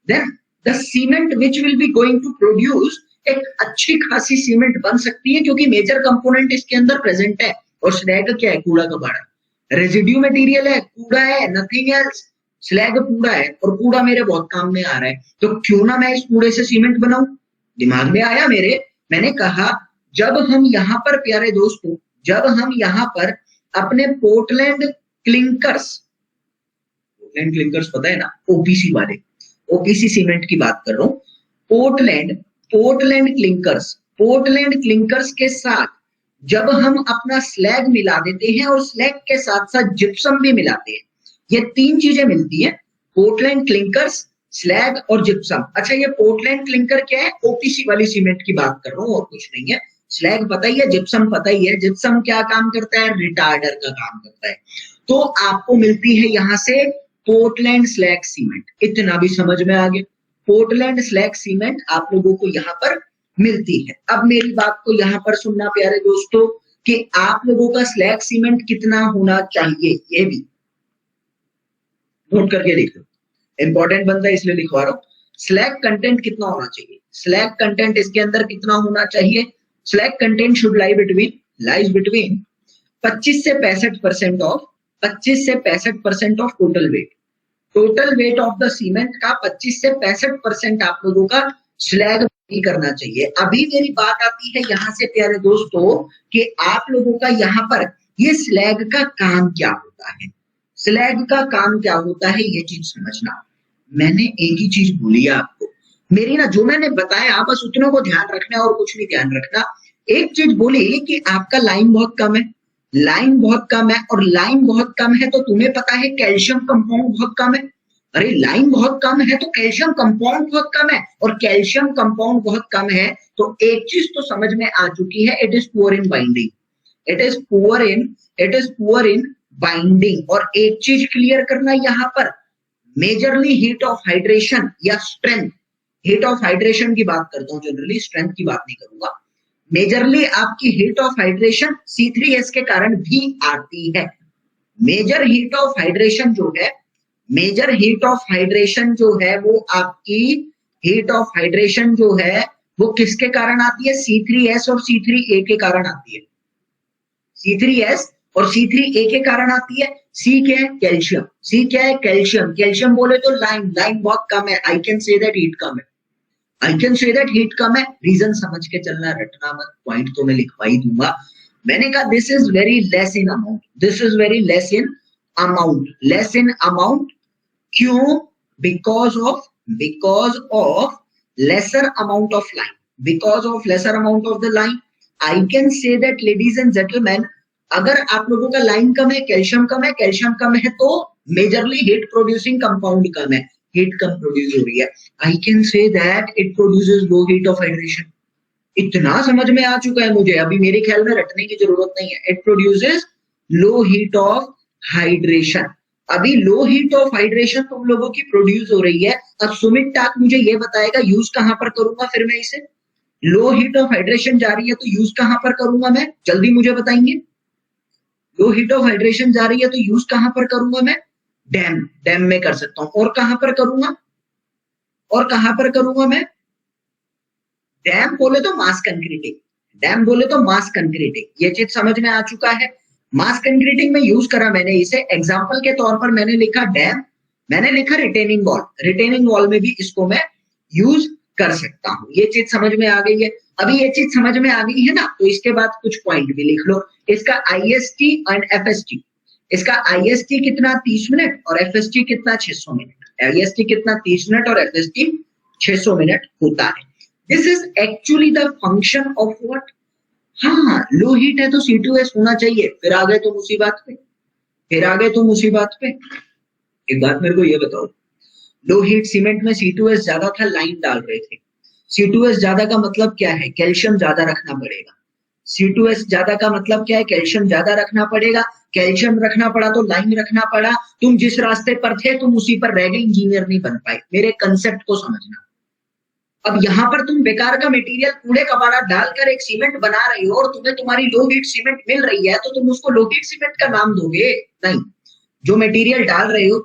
then the cement which will be going to produce, एक अच्छी खासी सीमेंट बन सकती है क्योंकि मेजर कंपोनेंट इसके अंदर प्रेजेंट है। और स्लैग क्या है? कूड़ा कबाड़ा, रेजिड्यू मटेरियल है, कूड़ा है, नथिंग एल्स। स्लैग कूड़ा है और कूड़ा मेरे बहुत काम में आ रहा है, तो क्यों ना मैं इस कूड़े से सीमेंट बनाऊं। दिमाग में आया मेरे, मैंने कहा जब हम यहाँ पर प्यारे दोस्तों, जब हम यहाँ पर अपने पोर्टलैंड क्लिंकर्स पता है ना, ओपीसी वाले, ओपीसी सीमेंट की बात कर रहा हूं, पोर्टलैंड क्लिंकर्स के साथ जब हम अपना स्लैग मिला देते हैं और स्लैग के साथ साथ जिप्सम भी मिलाते हैं, ये 3 चीजें मिलती हैं, पोर्टलैंड क्लिंकर्स, स्लैग और जिप्सम। अच्छा, ये पोर्टलैंड क्लिंकर क्या है? ओपीसी वाली सीमेंट की बात कर रहा हूं और कुछ नहीं है। स्लैग पता ही है, जिप्सम पता ही है। जिप्सम क्या काम करता है? रिटार्डर का काम करता है। तो आपको मिलती है यहां से पोर्टलैंड स्लैग सीमेंट, इतना भी समझ में आ गया। पोर्टलैंड स्लैग सीमेंट आप लोगों को यहां पर मिलती है। अब मेरी बात को यहां पर सुनना प्यारे दोस्तों कि आप लोगों का स्लैग सीमेंट कितना होना चाहिए, ये भी नोट करके लिख लो, इंपॉर्टेंट बनता है इसलिए लिखवा रहा हूं। स्लैग कंटेंट कितना होना चाहिए? स्लैग कंटेंट इसके अंदर कितना होना चाहिए? Slag content should lies between 25 से 65% ऑफ 25 से 65% of total weight. Total weight of the cement का 25 से 65% आप लोगों का स्लैग करना चाहिए। अभी मेरी बात आती है यहां से प्यारे दोस्तों कि आप लोगों का यहां पर ये स्लैग का काम क्या होता है। स्लैग का काम क्या होता है ये चीज समझना। मैंने एक ही चीज बोली है आपको, मेरी ना जो मैंने बताया बस उतनों को ध्यान रखना और कुछ नहीं ध्यान रखना। एक चीज बोली कि आपका लाइन बहुत कम है, लाइन बहुत कम है, और लाइन बहुत कम है तो तुम्हें पता है कैल्शियम कंपाउंड बहुत कम है। अरे लाइन बहुत कम है तो कैल्शियम कंपाउंड बहुत कम है, और कैल्शियम कंपाउंड बहुत कम है तो एक चीज तो समझ में आ चुकी है, it is poor in binding, it is poor in binding. और एक चीज क्लियर करना यहाँ पर, मेजरली हीट ऑफ हाइड्रेशन या स्ट्रेंथ, हीट ऑफ हाइड्रेशन की बात करता हूं जनरली, स्ट्रेंथ की बात नहीं करूंगा। मेजरली आपकी हीट ऑफ हाइड्रेशन C3S के कारण भी आती है। मेजर हीट ऑफ हाइड्रेशन जो है, मेजर हीट ऑफ हाइड्रेशन जो है वो आपकी हीट ऑफ हाइड्रेशन जो है वो किसके कारण आती है? C3S और C3A के कारण आती है। C3S और C3A के कारण आती है। C क्या है? कैल्शियम। C क्या है? कैल्शियम। कैल्शियम बोले तो लाइन, लाइन बहुत कम है। I can say that heat कम है, I can say that heat कम है। रीजन समझ के चलना, रटना मत, पॉइंट तो मैं लिखवा ही दूंगा। मैंने कहा this is very less in amount, this is very less in amount, less in amount. क्यों? Because of lesser amount of line, because of lesser amount of the line, I can say that ladies and gentlemen, अगर आप लोगों का line कम है, calcium कम है, calcium कम है तो majorly heat producing compound कम है, हीट कम प्रोड्यूस हो रही है। I can say that it produces low heat of hydration। इतना समझ में आ चुका है मुझे, अभी मेरे ख्याल में रटने की जरूरत नहीं है। It produces low heat of hydration। अभी लो हीट ऑफ हाइड्रेशन तुम लोगों की प्रोड्यूस हो रही है। अब सुमित टाक मुझे ये बताएगा यूज कहां पर करूंगा फिर मैं इसे? लो हीट ऑफ हाइड्रेशन जा रही है तो यूज कहां पर करूंगा मैं? जल्दी मुझे बताएंगे। लो हीट ऑफ हाइड्रेशन जा रही है तो यूज कहां पर करूंगा मैं? डैम, डैम में कर सकता हूं। और कहां पर करूंगा? और कहां पर करूंगा मैं? डैम बोले तो मास कंक्रीटिंग, डैम बोले तो मास कंक्रीटिंग, ये चीज समझ में आ चुका है। मास कंक्रीटिंग में यूज करा मैंने इसे। एग्जांपल के तौर पर मैंने लिखा डैम, मैंने लिखा रिटेनिंग वॉल, रिटेनिंग वॉल में भी इसको मैं यूज कर सकता हूं। ये चीज समझ में आ गई है। अभी ये चीज समझ में आ गई है ना, तो इसके बाद कुछ पॉइंट भी लिख लो। इसका IST एंड FST, इसका IST कितना 30 मिनट और FST कितना 600 मिनट। IST कितना 30 मिनट और FST 600 मिनट होता है। This is actually the function of what? हाँ, लो हीट है तो C2S होना चाहिए। फिर आ गए तो मुसीबत पे, फिर आ गए तो मुसीबत पे। एक बात मेरे को ये बताओ, लो हीट सीमेंट में C2S ज्यादा था, लाइन डाल रहे थे। C2S ज्यादा का मतलब क्या है? कैल्शियम ज्यादा रखना पड़ेगा। C2S ज्यादा का मतलब क्या है? कैल्शियम ज्यादा रखना पड़ेगा। कैल्शियम रखना पड़ा तो लाइन रखना पड़ा। तुम जिस रास्ते पर थे तुम उसी पर रह गए, इंजीनियर नहीं बन पाए। मेरे कंसेप्ट को समझना। अब यहां पर तुम बेकार का मटेरियल कूड़े कबाड़ा डालकर एक सीमेंट बना रही हो और तुम्हें तुम्हारी लो हीट सीमेंट मिल रही है तो तुम उसको लो हीट सीमेंट का नाम दोगे? नहीं। जो मटेरियल डाल रहे हो,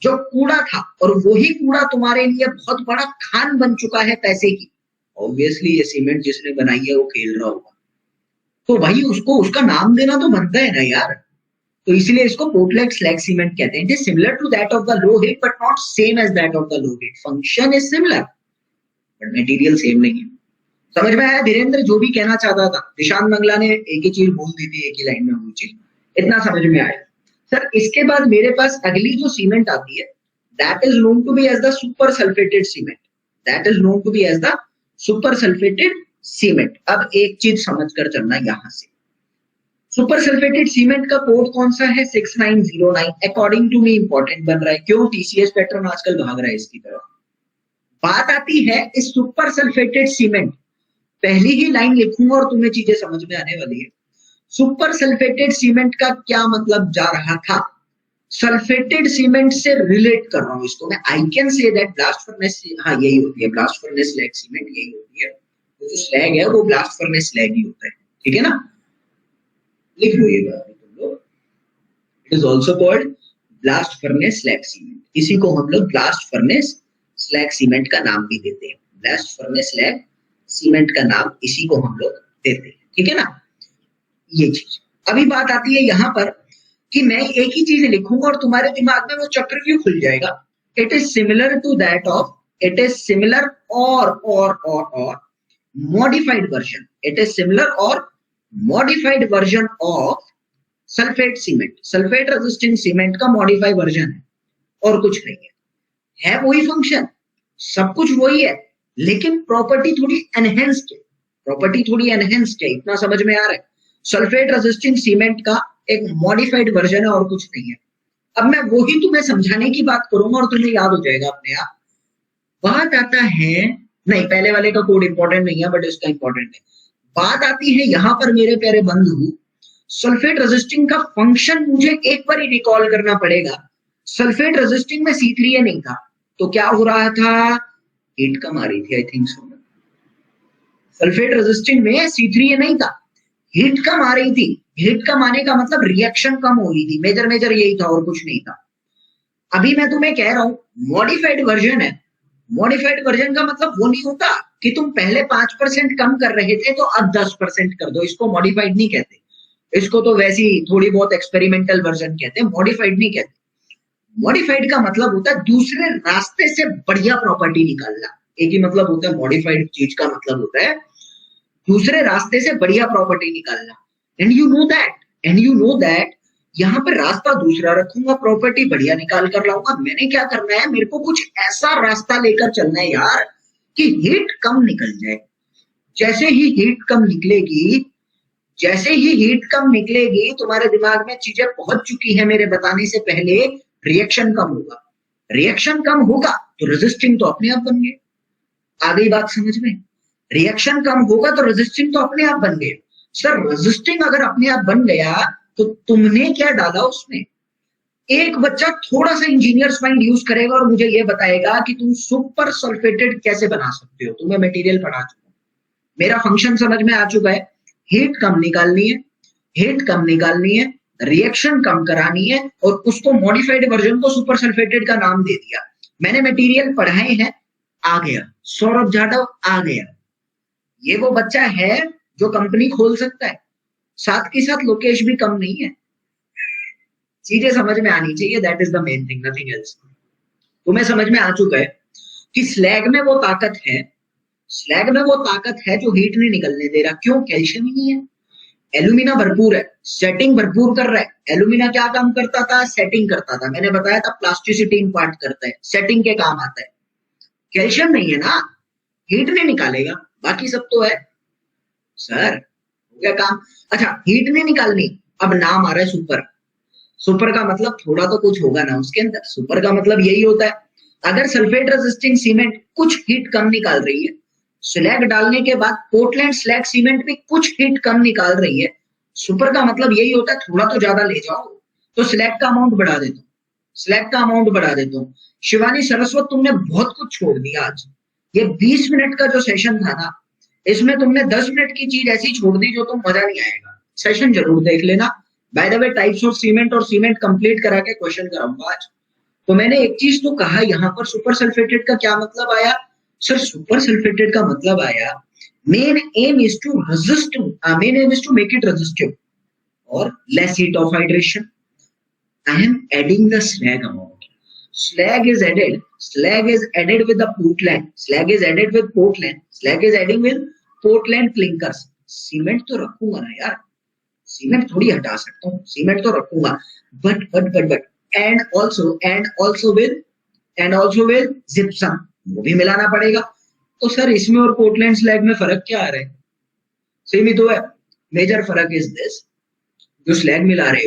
जो कूड़ा था और वही कूड़ा तुम्हारे लिए बहुत बड़ा खान बन चुका है पैसे की, ऑब्वियसली ये सीमेंट जिसने बनाई है वो खेल रहा होगा, तो भाई उसको उसका नाम देना तो बनता है ना यार। तो इसलिए इसको पोर्टलैंड स्लैग सीमेंट कहते हैं। It is similar to that of the low heat but not same as that of the low heat. Function is similar but material same नहीं है। समझ में आया धीरेन्द्र जो भी कहना चाहता था? निशांत मंगला ने एक ही चीज बोल दी थी, एक ही लाइन में वो चीज, इतना समझ में आया सर। इसके बाद मेरे पास अगली जो सीमेंट आती है, that is known to be as the super sulphated cement, that is known to be as the super sulphated cement. अब एक चीज समझ कर चलना यहां से, सुपर सल्फेटेड सीमेंट का कोड कौन सा है? 6909। अकॉर्डिंग टू मी इंपॉर्टेंट बन रहा है। क्यों? TCS पैटर्न आजकल भाग रहा है इसकी तरफ। बात आती है इस सुपर सल्फेटेड सीमेंट, पहली ही लाइन लिखूंगा और तुम्हें चीजें समझ में आने वाली है। सुपर सल्फेटेड सीमेंट का क्या मतलब जा रहा था? सल्फेटेड सीमेंट से रिलेट कर रहा हूं इसको मैं। आई can say that blast furnace, हाँ यही होती है ब्लास्ट फर्नेस स्लैग सीमेंट, यही होती है। वो जो स्लैग है वो ब्लास्ट फर्नेस स्लैग ही होता है, ठीक है ना? लिख लो ये बात तुम लोग। It is also called blast furnace slag cement. इसी को हम लोग ब्लास्ट फर्नेस स्लैग सीमेंट का नाम भी देते हैं। ब्लास्ट फर्नेस स्लैग सीमेंट का नाम इसी को हम लोग देते हैं, ठीक है ना? ये चीज। अभी बात आती है यहां पर कि मैं एक ही चीज लिखूंगा और तुम्हारे दिमाग में वो चक्र क्यों खुल जाएगा। It is similar to that of, it is similar और modified version, it is similar और modified version of sulphate cement. Sulphate resistant cement का मॉडिफाइड वर्जन है और कुछ नहीं है वही फंक्शन, सब कुछ वही है, लेकिन प्रॉपर्टी थोड़ी एनहेंस्ड है, प्रॉपर्टी थोड़ी एनहेंस्ड है। इतना समझ में आ रहा है? सल्फेट रेजिस्टेंट सीमेंट का एक मॉडिफाइड वर्जन है और कुछ नहीं है। अब मैं वही तुम्हें समझाने की बात करूंगा और तुम्हें याद हो जाएगा अपने आप। बात आता है, नहीं पहले वाले का कोड इंपॉर्टेंट नहीं है बट इसका इंपॉर्टेंट है। बात आती है यहां पर मेरे प्यारे बंधु, सल्फेट रेजिस्टिंग का फंक्शन मुझे एक बार ही रिकॉल करना पड़ेगा। सल्फेट रेजिस्टिंग में C3A नहीं था, तो क्या हो रहा था, हीट कम आ रही थी, आई थिंक सो। सल्फेट रेजिस्टिंग में C3A नहीं था, हीट कम आ रही थी। हीट कम आने का मतलब रिएक्शन कम हो रही थी, मेजर यही था और कुछ नहीं था। अभी मैं तुम्हें कह रहा हूं मॉडिफाइड वर्जन है। मॉडिफाइड वर्जन का मतलब वो नहीं होता कि तुम पहले 5% कम कर रहे थे तो अब 10% कर दो, इसको मॉडिफाइड नहीं कहते। इसको तो वैसी थोड़ी बहुत एक्सपेरिमेंटल वर्जन कहते हैं, मॉडिफाइड नहीं कहते। मॉडिफाइड का मतलब होता है दूसरे रास्ते से बढ़िया प्रॉपर्टी निकालना। एक ही मतलब होता है मॉडिफाइड चीज का, मतलब होता है दूसरे रास्ते से बढ़िया प्रॉपर्टी निकालना। एंड यू नो दैट यहाँ पे रास्ता दूसरा रखूंगा, प्रॉपर्टी बढ़िया निकाल कर लाऊंगा। मैंने क्या करना है, मेरे को कुछ ऐसा रास्ता लेकर चलना है यार कि हीट कम निकल जाए। जैसे ही हीट कम निकलेगी तुम्हारे दिमाग में चीजें पहुंच चुकी है मेरे बताने से पहले, रिएक्शन कम होगा। रिएक्शन कम होगा तो रेजिस्टिंग तो अपने आप बन गए। आ गई बात समझ में? रिएक्शन कम होगा तो रेजिस्टिंग तो अपने आप बन गए। सर रेजिस्टिंग अगर अपने आप बन गया तो तुमने क्या डाला उसमें? एक बच्चा थोड़ा सा इंजीनियर्स माइंड यूज करेगा और मुझे ये बताएगा कि तुम सुपर सल्फेटेड कैसे बना सकते हो। तुम्हें मटेरियल पढ़ा चुका हूं, मेरा फंक्शन समझ में आ चुका है। हीट कम निकालनी है, रिएक्शन कम करानी है, और उसको मॉडिफाइड वर्जन को सुपर सल्फेटेड का नाम दे दिया। मैंने मटेरियल पढ़ाए हैं, आ गया। सौरभ जाटव आ गया। ये वो बच्चा है जो कंपनी खोल सकता है, साथ के साथ लोकेश भी कम नहीं है। चीजें समझ में आनी चाहिए, that is the main thing, nothing else. तुम्हें समझ में आ चुका है कि स्लैग में वो ताकत है जो हीट नहीं निकलने दे रहा। क्यों? कैल्शियम ही नहीं है। एल्यूमिना भरपूर है, सेटिंग भरपूर कर रहा है। एल्यूमिना क्या काम करता था? सेटिंग करता था। मैंने बताया था प्लास्टिसिटी इम्पार्ट करता है, सेटिंग के काम आता है। कैल्शियम नहीं है ना, हीट नहीं निकालेगा, बाकी सब तो है। सर हो गया काम। अच्छा, हीट नहीं निकालनी, अब नाम आ रहा है सुपर। सुपर का मतलब थोड़ा तो कुछ होगा ना उसके अंदर। सुपर का मतलब यही होता है अगर सल्फेट रेजिस्टिंग सीमेंट कुछ हीट कम निकाल रही है, स्लैग डालने के बाद पोर्टलैंड स्लैग सीमेंट भी कुछ हीट कम निकाल रही है, सुपर का मतलब यही होता है थोड़ा तो ज्यादा ले जाओ, तो स्लैग का अमाउंट बढ़ा देता हूँ। शिवानी सरस्वत, तुमने बहुत कुछ छोड़ दिया आज। ये 20 मिनट का जो सेशन था ना, इसमें तुमने 10 मिनट की चीज ऐसी छोड़ दी जो तुम मजा नहीं आएगा। सेशन जरूर देख लेना। Bye the way, types of cement और सीमेंट कंप्लीट करा के क्वेश्चन कराऊंगा आज। तो मैंने एक चीज तो कहा, यहाँ पर सुपर सल्फेटेड का क्या मतलब आया? सर सुपर सल्फेटेड का मतलब आया main aim is to make it resistive और less heat of hydration. I am adding the slag amount. Slag is added with the Portland. Slag is added with Portland clinkers. Cement तो रखूंगा ना यार, cement थोड़ी हटा सकता हूँ, cement तो रखूंगा। But and also with gypsum, वो भी मिलाना पड़ेगा। तो सर इसमें और पोर्टलैंड स्लैग में फर्क क्या आ रहा है? सेम ही तो है। मेजर फर्क इज दिस, जो स्लैग मिला रहे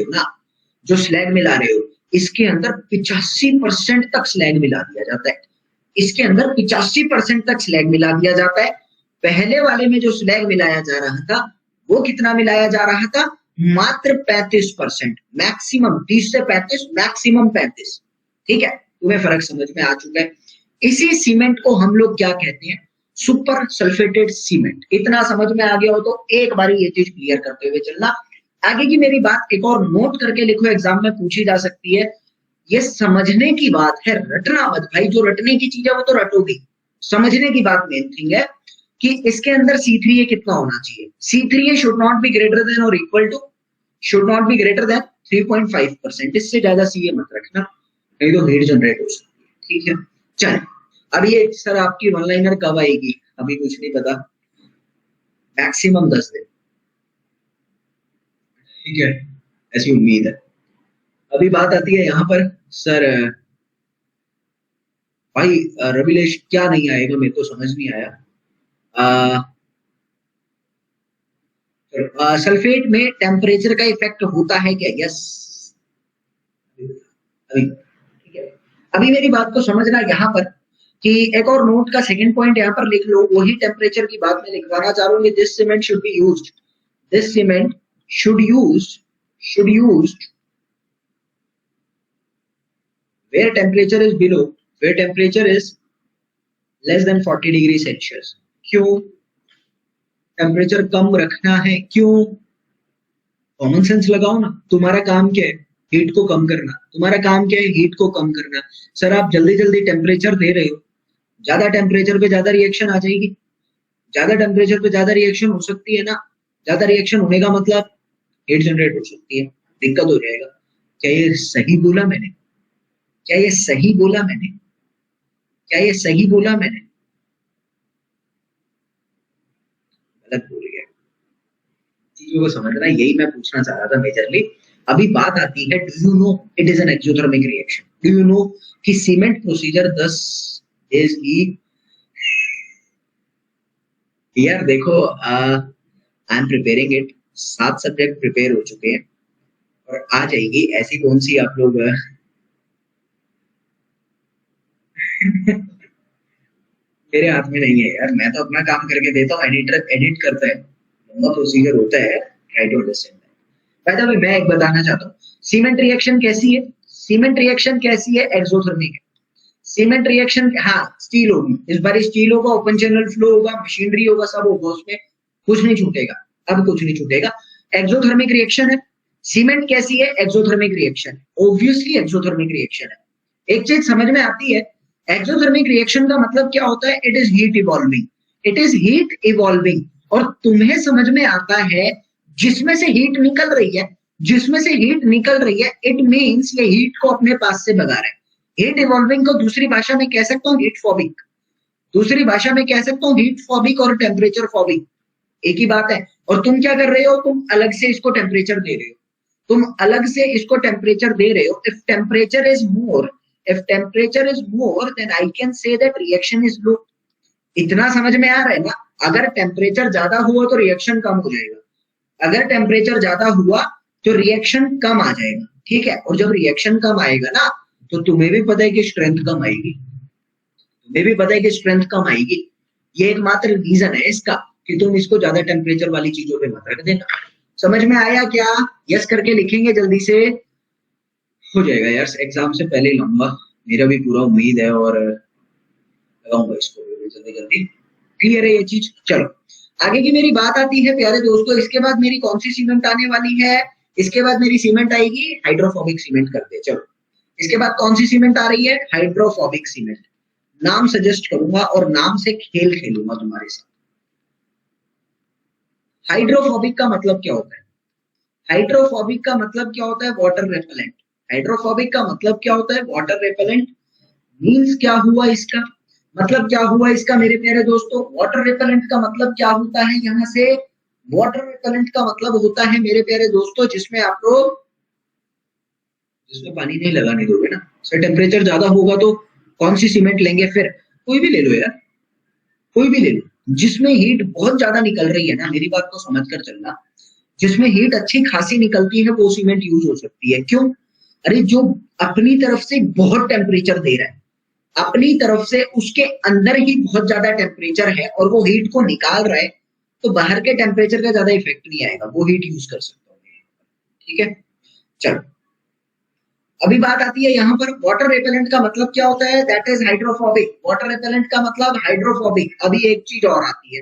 हो इसके अंदर 85% तक स्लैग मिला दिया जाता है। पहले वाले में जो स्लैग मिलाया जा रहा था वो कितना मिलाया जा रहा था? मात्र 35%, मैक्सिमम 30 से 35, मैक्सिमम 35। ठीक है, तुम्हें फर्क समझ में आ चुका है। इसी सीमेंट को हम लोग क्या कहते हैं? Super sulphated cement. इतना समझ में आ गया हो तो एक बार ये चीज क्लियर करते हुए चलना। आगे की मेरी बात एक और नोट करके लिखो, एग्जाम में पूछी जा सकती है। ये समझने की बात है, रटना मत भाई। जो रटने की चीज है वो तो रटोगी, समझने की बात मेन थिंग है कि इसके अंदर C3A कितना होना चाहिए। C3A should not be greater than और इक्वल टू 3.5%। इससे ज्यादा CA मत रखना, नहीं तो हीट जनरेट हो सकती है। ठीक है, चल अब ये सर आपकी वन लाइनर कब आएगी? अभी कुछ नहीं पता, मैक्सिमम 10 दिन। ठीक है, ऐसी उम्मीद है। अभी बात आती है यहाँ पर, सर भाई रविलेश क्या नहीं आएगा? मेरे को समझ नहीं आया। सल्फेट में टेम्परेचर का इफेक्ट होता है क्या? यस। ठीक है, अभी मेरी बात को समझना यहाँ पर कि एक और नोट का सेकंड पॉइंट यहाँ पर लिख लो। वही टेम्परेचर की बात मैं लिखवाना चाह रहा हूँ। This cement should be used, this cement should use where temperature is below, where temperature is less than 40 degree Celsius. क्यों टेम्परेचर कम रखना है? क्यों? कॉमन सेंस लगाओ ना। तुम्हारा काम क्या है? हीट को कम करना। तुम्हारा काम क्या है? हीट को कम करना। सर आप जल्दी जल्दी टेम्परेचर दे रहे हो, ज्यादा टेम्परेचर पे ज्यादा रिएक्शन आ जाएगी, ज्यादा टेम्परेचर पे ज्यादा रिएक्शन हो सकती है ना, ज्यादा रिएक्शन होने का मतलब हीट जनरेट हो सकती है, दिक्कत हो जाएगा। क्या ये सही बोला मैंने? क्या ये सही बोला मैंने? क्या ये सही बोला मैंने? गलत बोल गया। चीजों को समझना, यही मैं पूछना चाह रहा था मेजरली। अभी बात आती है, do you know it is an exothermic reaction? Do you know कि सीमेंट प्रोसीजर 10 डेज की। यार देखो, I am preparing it, 7 subject prepare हो चुके हैं और आ जाएगी। ऐसी कौन सी आप लोग मेरे हाथ में नहीं है यार, मैं तो अपना काम करके देता हूँ, एडिटर एडिट करता है, लंबा प्रोसीजर होता है। Try to understand. By the way मैं एक बताना चाहता हूँ, सीमेंट रिएक्शन कैसी है? सीमेंट रिएक्शन कैसी है? एक्सोथर्मिक है। सीमेंट रिएक्शन, हाँ स्टील होगी, इस बार स्टील होगा, ओपन चैनल फ्लो होगा, मशीनरी होगा, सब होगा, उसमें कुछ नहीं छूटेगा, अब कुछ नहीं छूटेगा। एक्सोथर्मिक रिएक्शन है। सीमेंट कैसी है? Exothermic reaction, obviously exothermic reaction है। एक चीज समझ में आती है, एक्सोथर्मिक रिएक्शन का मतलब क्या होता है? It is heat evolving, it is heat evolving. और तुम्हें समझ में आता है जिसमें से हीट निकल रही है, जिसमें से हीट निकल रही है, इट मीन्स ये हीट को अपने पास से भगा रहा है। हीट इवॉल्विंग को दूसरी भाषा में कह सकता हूँ हीट फॉबिक, दूसरी भाषा में कह सकता हूँ हीट फॉबिक और टेम्परेचर फॉबिक, एक ही बात है। और तुम क्या कर रहे हो? तुम अलग से इसको टेम्परेचर दे रहे हो, तुम अलग से इसको टेम्परेचर दे रहे हो। If temperature is more, if temperature is more, then I can say that reaction is low. इतना समझ में आ रहा है ना? अगर टेम्परेचर ज्यादा हुआ तो रिएक्शन कम हो जाएगा, अगर टेम्परेचर ज्यादा हुआ तो रिएक्शन कम आ जाएगा, ठीक है। और जब रिएक्शन कम आएगा ना, तो तुम्हें भी पता है कि स्ट्रेंथ कम आएगी, तुम्हें भी पता है कि स्ट्रेंथ कम आएगी। ये एकमात्र रीजन है इसका कि तुम इसको ज्यादा टेम्परेचर वाली चीजों पे मत रख देना। समझ में आया क्या? यस करके लिखेंगे जल्दी से, हो जाएगा यार एग्जाम से पहले लंबा, मेरा भी पूरा उम्मीद है और लगाऊंगा इसको जल्दी जल्दी। क्लियर है ये चीज? चलो आगे की मेरी बात आती है प्यारे दोस्तों। इसके बाद मेरी कौन सी सीमेंट आने वाली है? इसके बाद मेरी सीमेंट आएगी हाइड्रोफोबिक सीमेंट करते। चलो इसके बाद कौन सी सीमेंट आ रही है? Hydrophobic cement. नाम सजेस्ट करूंगा और नाम से खेल खेलूंगा तुम्हारे साथ। हाइड्रोफोबिक का मतलब क्या होता है? हाइड्रोफोबिक का मतलब क्या होता है? Water repellent. हाइड्रोफोबिक का मतलब क्या होता है? Water repellent. मींस क्या हुआ इसका? मतलब क्या हुआ इसका मेरे प्यारे दोस्तों? वाटर रेपेलेंट का मतलब क्या होता है? यहाँ से वाटर रेपेलेंट का मतलब होता है मेरे प्यारे दोस्तों जिसमें आप लोग, जिसमें पानी नहीं लगाने दोगे ना। सर टेम्परेचर ज्यादा होगा तो कौन सी सीमेंट लेंगे? फिर कोई भी ले लो यार, कोई भी ले लो जिसमें हीट बहुत ज्यादा निकल रही है ना, मेरी बात को समझ कर चलना, जिसमें हीट अच्छी खासी निकलती है वो सीमेंट यूज हो सकती है। क्यों? अरे जो अपनी तरफ से बहुत टेम्परेचर दे रहा है, अपनी तरफ से उसके अंदर ही बहुत ज्यादा टेम्परेचर है और वो हीट को निकाल रहा है, तो बाहर के टेम्परेचर का ज्यादा इफेक्ट नहीं आएगा, वो हीट यूज कर सकता हूँ। ठीक है, चलो अभी बात आती है यहाँ पर वाटर रेपेलेंट का मतलब क्या होता है? That is hydrophobic. Water repellent का मतलब हाइड्रोफोबिक। अभी एक चीज और आती है,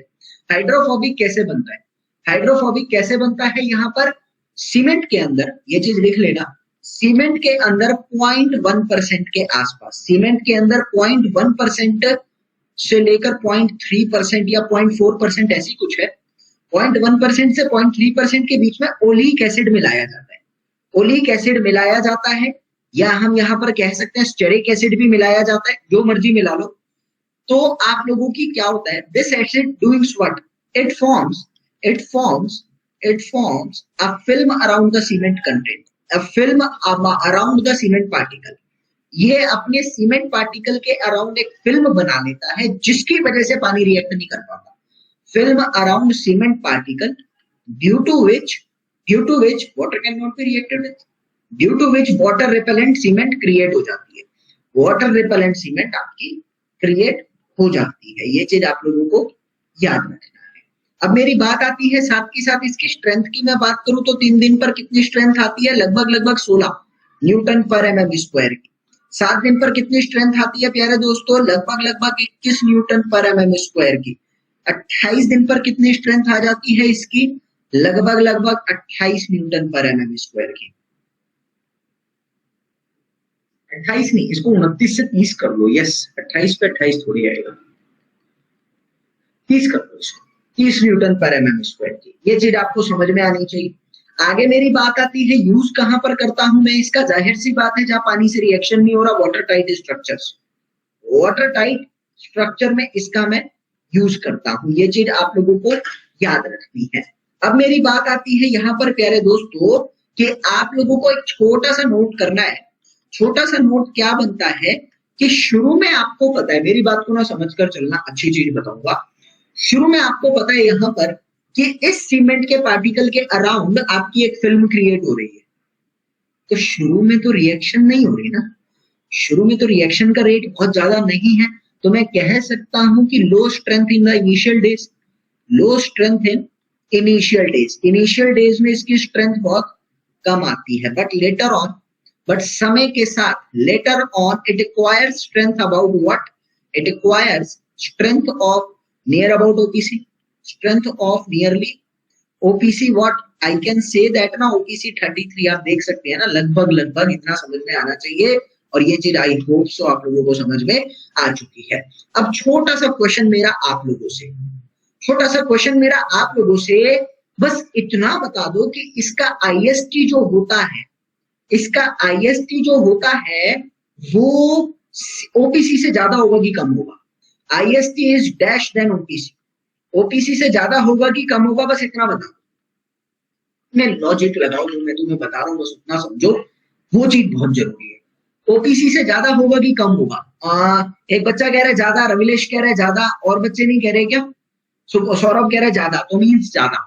हाइड्रोफोबिक कैसे बनता है? हाइड्रोफोबिक कैसे बनता है? यहाँ पर सीमेंट के अंदर, ये चीज लिख लेना, सीमेंट के अंदर 0.1% के आसपास, सीमेंट के अंदर 0.1% से लेकर 0.3% या 0.4% ऐसी कुछ है, 0.1% से 0.3% के बीच में ओलिक एसिड मिलाया जाता है। ओलिक एसिड मिलाया जाता है या हम यहाँ पर कह सकते हैं स्टेरिक एसिड भी मिलाया जाता है, जो मर्जी मिला लो। तो आप लोगों की क्या होता है? This acid doings what? It forms a film around the cement content, a film around the cement particle। ये अपने सीमेंट पार्टिकल के अराउंड एक फिल्म बना लेता है जिसकी वजह से पानी रिएक्ट नहीं कर पाता। Film around cement particle due to which water cannot be reacted with, due to which water repellent cement create हो जाती है। वाटर रिपेलेंट सीमेंट आपकी क्रिएट हो जाती है, ये चीज आप लोगों को याद रखना है। अब मेरी बात आती है साथ के साथ इसकी स्ट्रेंथ की। मैं बात करूं तो 3 दिन पर कितनी स्ट्रेंथ आती है? लगभग 16 न्यूटन पर mm स्क्वायर की। 7 दिन पर कितनी स्ट्रेंथ आती है प्यारे दोस्तों? लगभग 21 न्यूटन पर एमएम स्क्वायर की। 28 दिन पर कितनी स्ट्रेंथ आ जाती है इसकी? लगभग 28 न्यूटन पर एमएम स्क्वायर की। 28 नहीं, इसको 29 से 30 कर लो। यस, 28 पे 28 थोड़ी आएगा, 30 कर लो इसको, 30 न्यूटन पर एमएम स्क्वायर की। ये चीज आपको समझ में आनी चाहिए। आगे मेरी बात आती है यूज कहां पर करता हूं मैं इसका। जाहिर सी बात है जहां पानी से रिएक्शन नहीं हो रहा, water tight structures, water tight structure में इसका मैं यूज करता हूं। ये चीज आप लोगों को याद रखनी है। अब मेरी बात आती है यहां पर प्यारे दोस्तों कि आप लोगों को एक छोटा सा नोट करना है। छोटा सा नोट क्या बनता है कि शुरू में आपको पता है, मेरी बात को ना समझकर चलना, अच्छी चीज बताऊंगा। शुरू में आपको पता है यहां पर कि इस सीमेंट के पार्टिकल के अराउंड आपकी एक फिल्म क्रिएट हो रही है। तो शुरू में तो रिएक्शन नहीं हो रही ना, शुरू में तो रिएक्शन का रेट बहुत ज्यादा नहीं है। तो मैं कह सकता हूं कि low strength in the initial days, low strength in initial days. Initial days में इसकी स्ट्रेंथ बहुत कम आती है, बट लेटर ऑन, बट समय के साथ later on it acquires strength about what? It acquires strength of near about OPC, strength of nearly OPC. What I can say that ना OPC 33 आप देख सकते हैं ना, लगभग इतना समझ में आना चाहिए। और ये चीज आई होप सो आप लोगों को समझ में आ चुकी है। अब छोटा सा क्वेश्चन मेरा आप लोगों से, छोटा सा क्वेश्चन मेरा आप लोगों से, बस इतना बता दो कि इसका आईएसटी जो होता है, इसका आईएसटी जो होता है वो ओपीसी से ज्यादा होगा कि कम होगा? IST is dash than OPC, OPC से ज्यादा होगा कि कम होगा? बस इतना बताओ, मैं लॉजिक लगाओ, जो मैं तुम्हें बता रहा हूं बस उतना समझो, वो चीज बहुत जरूरी है। ओपीसी से ज्यादा होगा कि कम होगा? एक बच्चा कह रहा है ज्यादा, रविलेश कह रहा है ज्यादा, और बच्चे नहीं कह रहे क्या? सौरभ कह रहा है ज्यादा, तो मीन्स ज्यादा।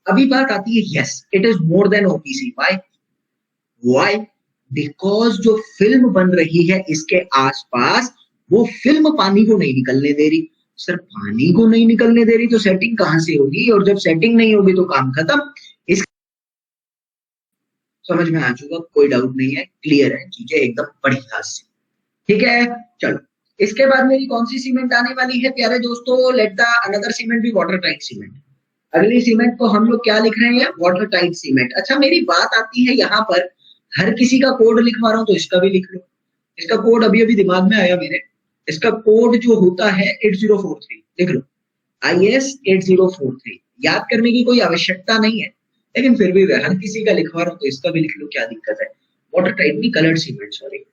अभी बात आती है yes it is more than OPC. Why? Because जो फिल्म बन रही है इसके आसपास, वो फिल्म पानी को नहीं निकलने दे रही। सर पानी को नहीं निकलने दे रही तो सेटिंग कहां से होगी? और जब सेटिंग नहीं होगी तो काम खत्म। इस समझ में आ चुका, कोई डाउट नहीं है, क्लियर है चीजें एकदम बढ़िया से। ठीक है, चलो इसके बाद मेरी कौन सी सीमेंट आने वाली है प्यारे दोस्तों? Let the another cement be water tight cement. अगली सीमेंट को हम लोग क्या लिख रहे हैं? Water tight cement. अच्छा मेरी बात आती है यहाँ पर, हर किसी का कोड लिखवा रहा हूं तो इसका भी लिख लो। इसका कोड अभी अभी दिमाग में आया मेरे, इसका कोड जो होता है 8043, लिख लो IS 8043। याद करने की कोई आवश्यकता नहीं है, लेकिन फिर भी हर किसी का लिखवा रहा हूं तो इसका भी लिख लो, क्या दिक्कत है? वाटर टाइट भी कलर्ड सीमेंट, सॉरी।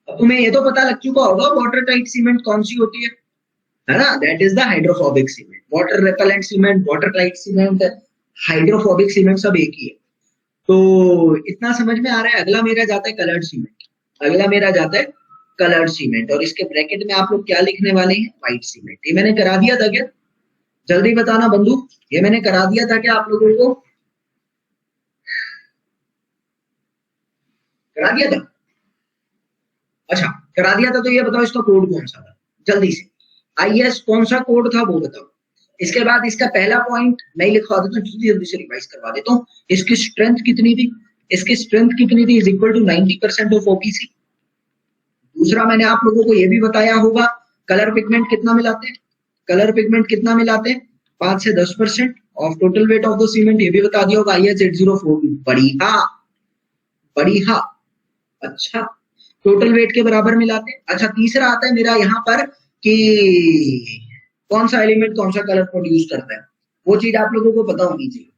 अब तुम्हें ये तो पता लग चुका होगा वाटर टाइट सीमेंट कौन सी होती है ना? That is the hydrophobic cement. Water repellent cement, water tight cement, hydrophobic cement सब एक ही है। तो इतना समझ में आ रहा है। अगला मेरा जाता है कलर्ड सीमेंट, अगला मेरा जाता है कलर्ड सीमेंट, और इसके ब्रैकेट में आप लोग क्या लिखने वाले हैं? White cement. ये मैंने करा दिया था क्या? जल्दी बताना बंधु, ये मैंने करा दिया था क्या आप लोगों को? करा दिया था? अच्छा करा दिया था, तो ये बताओ इसका कोड कौन सा था? जल्दी से IS कौन सा कोड था वो बताओ। इसके बाद इसका पहला पॉइंट मैं लिखवा देता हूँ, जल्दी से रिवाइज करवा देता हूँ। इसकी स्ट्रेंथ कितनी थी? इसकी स्ट्रेंथ कितनी थी? Is equal to 90% of OPC. दूसरा मैंने आप लोगों को यह भी बताया होगा कलर पिगमेंट कितना मिलाते हैं? कलर पिगमेंट कितना मिलाते हैं? 5 से 10% of total weight of the cement, ये भी बता दिया होगा IS 8042। बढ़िया बढ़िया, अच्छा टोटल वेट के बराबर मिलाते हैं। अच्छा तीसरा आता है मेरा यहाँ पर कि कौन सा एलिमेंट कौन सा कलर प्रोड्यूस करता है, वो चीज आप लोगों को पता होनी चाहिए।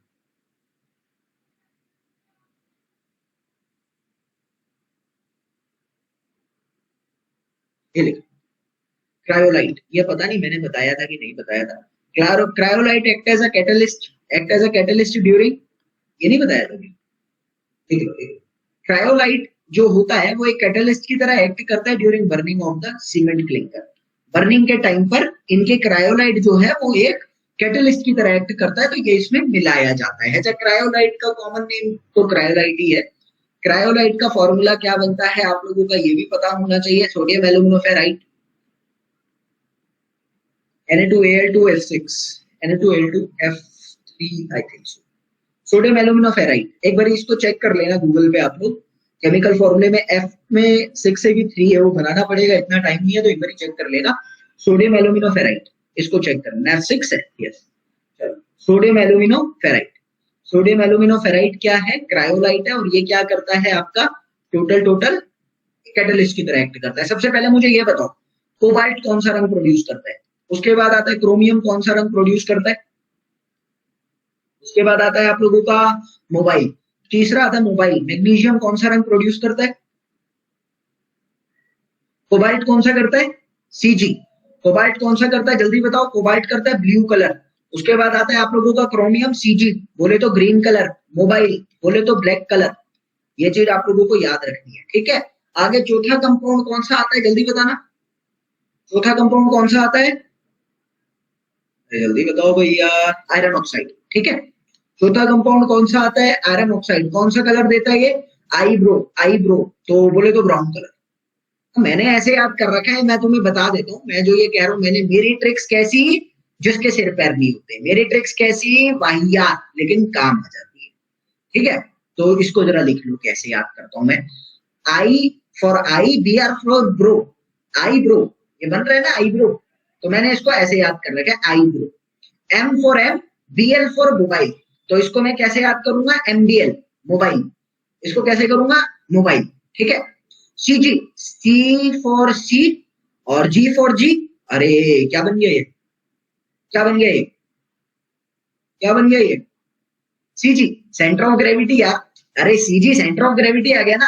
ये लिखो क्रायोलाइट, ये पता नहीं मैंने बताया था कि नहीं बताया था। Cryolite act as a catalyst during, ये नहीं बताया था। देख लो क्रायोलाइट जो होता है वो एक कैटलिस्ट की तरह एक्ट करता है during burning of the cement clinker. Burning के टाइम पर इनके क्रायोलाइट जो है वो एक कैटलिस्ट की तरह एक्ट करता है, तो ये इसमें मिलाया जाता है। अच्छा क्रायोलाइट का कॉमन नेम तो क्रायोलाइट ही है। क्रायोलाइट का फॉर्मूला क्या बनता है आप लोगों का ये भी पता होना चाहिए। Sodium aluminoferrite Na2Al2F6 Na2Al2F3 I think so. Sodium aluminoferrite, एक बार इसको चेक कर लेना गूगल पे आप लोग, केमिकल फॉर्मूले में एफ में 6 है कि 3 है वो बनाना पड़ेगा, इतना टाइम नहीं है तो एक बार चेक कर लेना। सोडियम एल्यूमिनो फेराइट, इसको चेक करना है, 6 है, यस। चलो sodium alumino ferrite, sodium alumino ferrite क्या है, क्रायोलाइट है, और ये क्या करता है आपका टोटल कैटलिस्ट की तरह एक्ट करता है। सबसे पहले मुझे ये बताओ कोबाल्ट कौन सा रंग प्रोड्यूस करता है, उसके बाद आता है क्रोमियम कौन सा रंग प्रोड्यूस करता है, उसके बाद आता है आप लोगों का मोबाइल, तीसरा आता है मोबाइल। मैग्नीशियम कौन सा रंग प्रोड्यूस करता है, कोबाल्ट कौन सा करता है, सीजी। कोबाल्ट कौन सा करता है जल्दी बताओ, कोबाल्ट करता है ब्लू कलर। उसके बाद आता है आप लोगों का क्रोमियम, सीजी बोले तो ग्रीन कलर, मोबाइल बोले तो ब्लैक कलर। ये चीज आप लोगों को याद रखनी है, ठीक है। आगे चौथा कंपाउंड कौन सा आता है जल्दी बताना, चौथा कंपाउंड कौन सा आता है, जल्दी बताओ भैया, आयरन ऑक्साइड, ठीक है। चौथा कंपाउंड कौन सा आता है, आयरन ऑक्साइड। कौन सा कलर देता है ये, आईब्रो तो बोले तो ब्राउन कलर। मैंने ऐसे याद कर रखा है, मैं तुम्हें बता देता हूँ, मैं जो ये कह रहा हूँ मैंने, मेरी ट्रिक्स कैसी, जिसके सिर पैर नहीं होते, मेरी ट्रिक्स कैसी, वाहियात लेकिन काम आ जाती है, ठीक है। तो इसको जरा लिख लो कैसे याद करता हूं मैं। I for I, B R for brow, eyebrow, ये बन रहा है ना आईब्रो, तो मैंने इसको ऐसे याद कर रखा है eyebrow. M for M, B L for mobile, तो इसको मैं कैसे याद करूंगा, एमबीएल मोबाइल, इसको कैसे करूंगा मोबाइल, ठीक है। सीजी, सी फॉर सी और जी फॉर जी, अरे क्या बन गया ये, क्या बन गया ये, क्या बन गया ये, सीजी सेंटर ऑफ ग्रेविटी यार। अरे सीजी सेंटर ऑफ ग्रेविटी आ गया ना।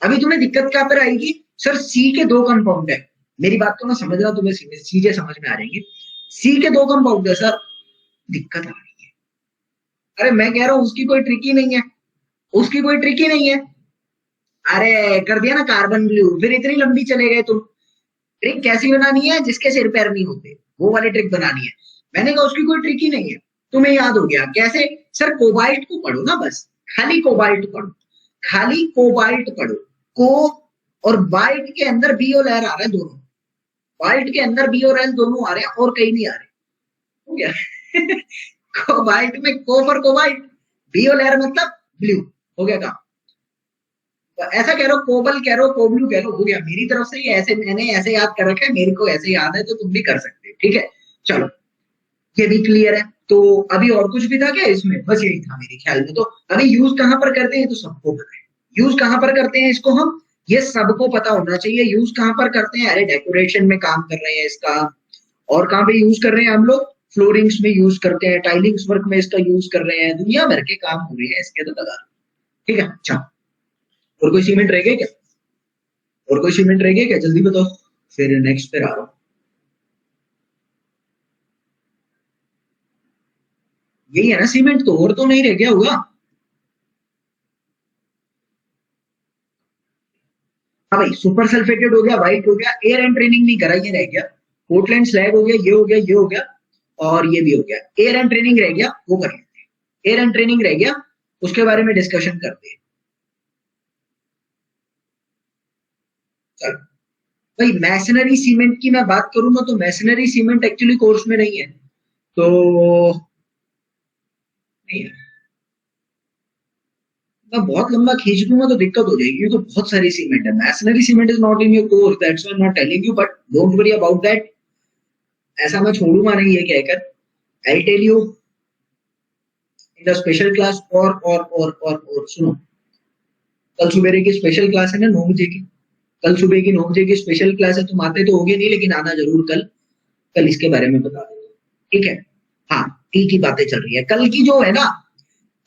अभी तुम्हें दिक्कत क्या पर आएगी, सर सी के 2 कंपाउंड है, मेरी बात को ना समझना, तुम्हें सीधे समझ में आ जाएंगे। सी के 2 कंपाउंड है सर, दिक्कत आ रही है। अरे मैं कह रहा हूं उसकी कोई ट्रिक ही नहीं है, उसकी कोई ट्रिक ही नहीं है। अरे कर दिया ना कार्बन ब्लू, फिर इतनी लंबी चले गए तुम। ट्रिक कैसी बनानी है, जिसके सिर पैर नहीं होते वो वाली ट्रिक बनानी है। मैंने कहा उसकी कोई ट्रिक ही नहीं है, तुम्हें याद हो गया कैसे, सर कोबाल्ट को पढ़ो ना, बस खाली कोबाल्ट पढ़ो, खाली कोबाल्ट पढ़ो। को और बाल्ट के अंदर बी और एल आ रहा है दोनों, बाल्ट के अंदर बी और एल दोनों आ रहे हैं और कहीं नहीं आ रहे, हो गया कोबाल्ट में को फॉर कोबाल्ट, बी और एल मतलब ब्लू, हो गया काम। तो ऐसा कह रहे हो, कोबल कह रहे हो, कोबलू कह रहे हो, गया। मेरी तरफ से ये ऐसे, मैंने ऐसे याद कर रखा है, मेरे को ऐसे याद है, तो तुम भी कर सकते हो, ठीक है। चलो ये भी क्लियर है। तो अभी और कुछ भी था क्या इसमें, बस यही था मेरे ख्याल में। तो अभी यूज कहां पर करते हैं तो सबको पता है, यूज कहां पर करते हैं इसको हम, ये सबको पता होना चाहिए यूज कहां पर करते हैं। अरे डेकोरेशन में काम कर रहे हैं इसका, और कहां पे यूज कर रहे हैं हम लोग, फ्लोरिंग्स में यूज करते हैं, टाइलिंग्स वर्क में इसका यूज कर रहे हैं, दुनिया भर के काम हो रहे हैं इसके, तो लगा, ठीक है। अच्छा और कोई सीमेंट रह गया क्या, और कोई सीमेंट रह गया क्या जल्दी बताओ, फिर नेक्स्ट पे आ रहा हूं। यही है ना सीमेंट, तो और तो नहीं रह गया होगा। हाँ भाई, सुपर सल्फेटेड हो गया, व्हाइट हो गया, एयर एंड ट्रेनिंग नहीं करा, ये रह गया। पोर्टलैंड स्लैग हो गया, ये हो गया, ये हो गया, और ये भी हो गया। एयर एंड ट्रेनिंग रह गया, वो कर लेते हैं, एयर एंड ट्रेनिंग रह गया, उसके बारे में डिस्कशन करते हैं। चलो भाई, मैसनरी सीमेंट की मैं बात करूं ना, तो मैसनरी सीमेंट एक्चुअली कोर्स में नहीं है, तो नहीं है, मैं बहुत लंबा खींच लूंगा तो दिक्कत हो जाएगी, तो बहुत सारी सीमेंट है। Masonry cement is not in your course, that's why I am not telling you, but don't worry about that, ऐसा मैं छोड़ूंगा नहीं ये कहकर। I tell you in the special class, और सुनो, कल सुबह की स्पेशल क्लास है ना 9 बजे की, कल सुबह की 9 बजे की स्पेशल क्लास है, तुम आते तो होगे नहीं, लेकिन आना जरूर कल, कल इसके बारे में बता देता, ठीक है। हाँ टी की बातें चल रही है, कल की जो है ना,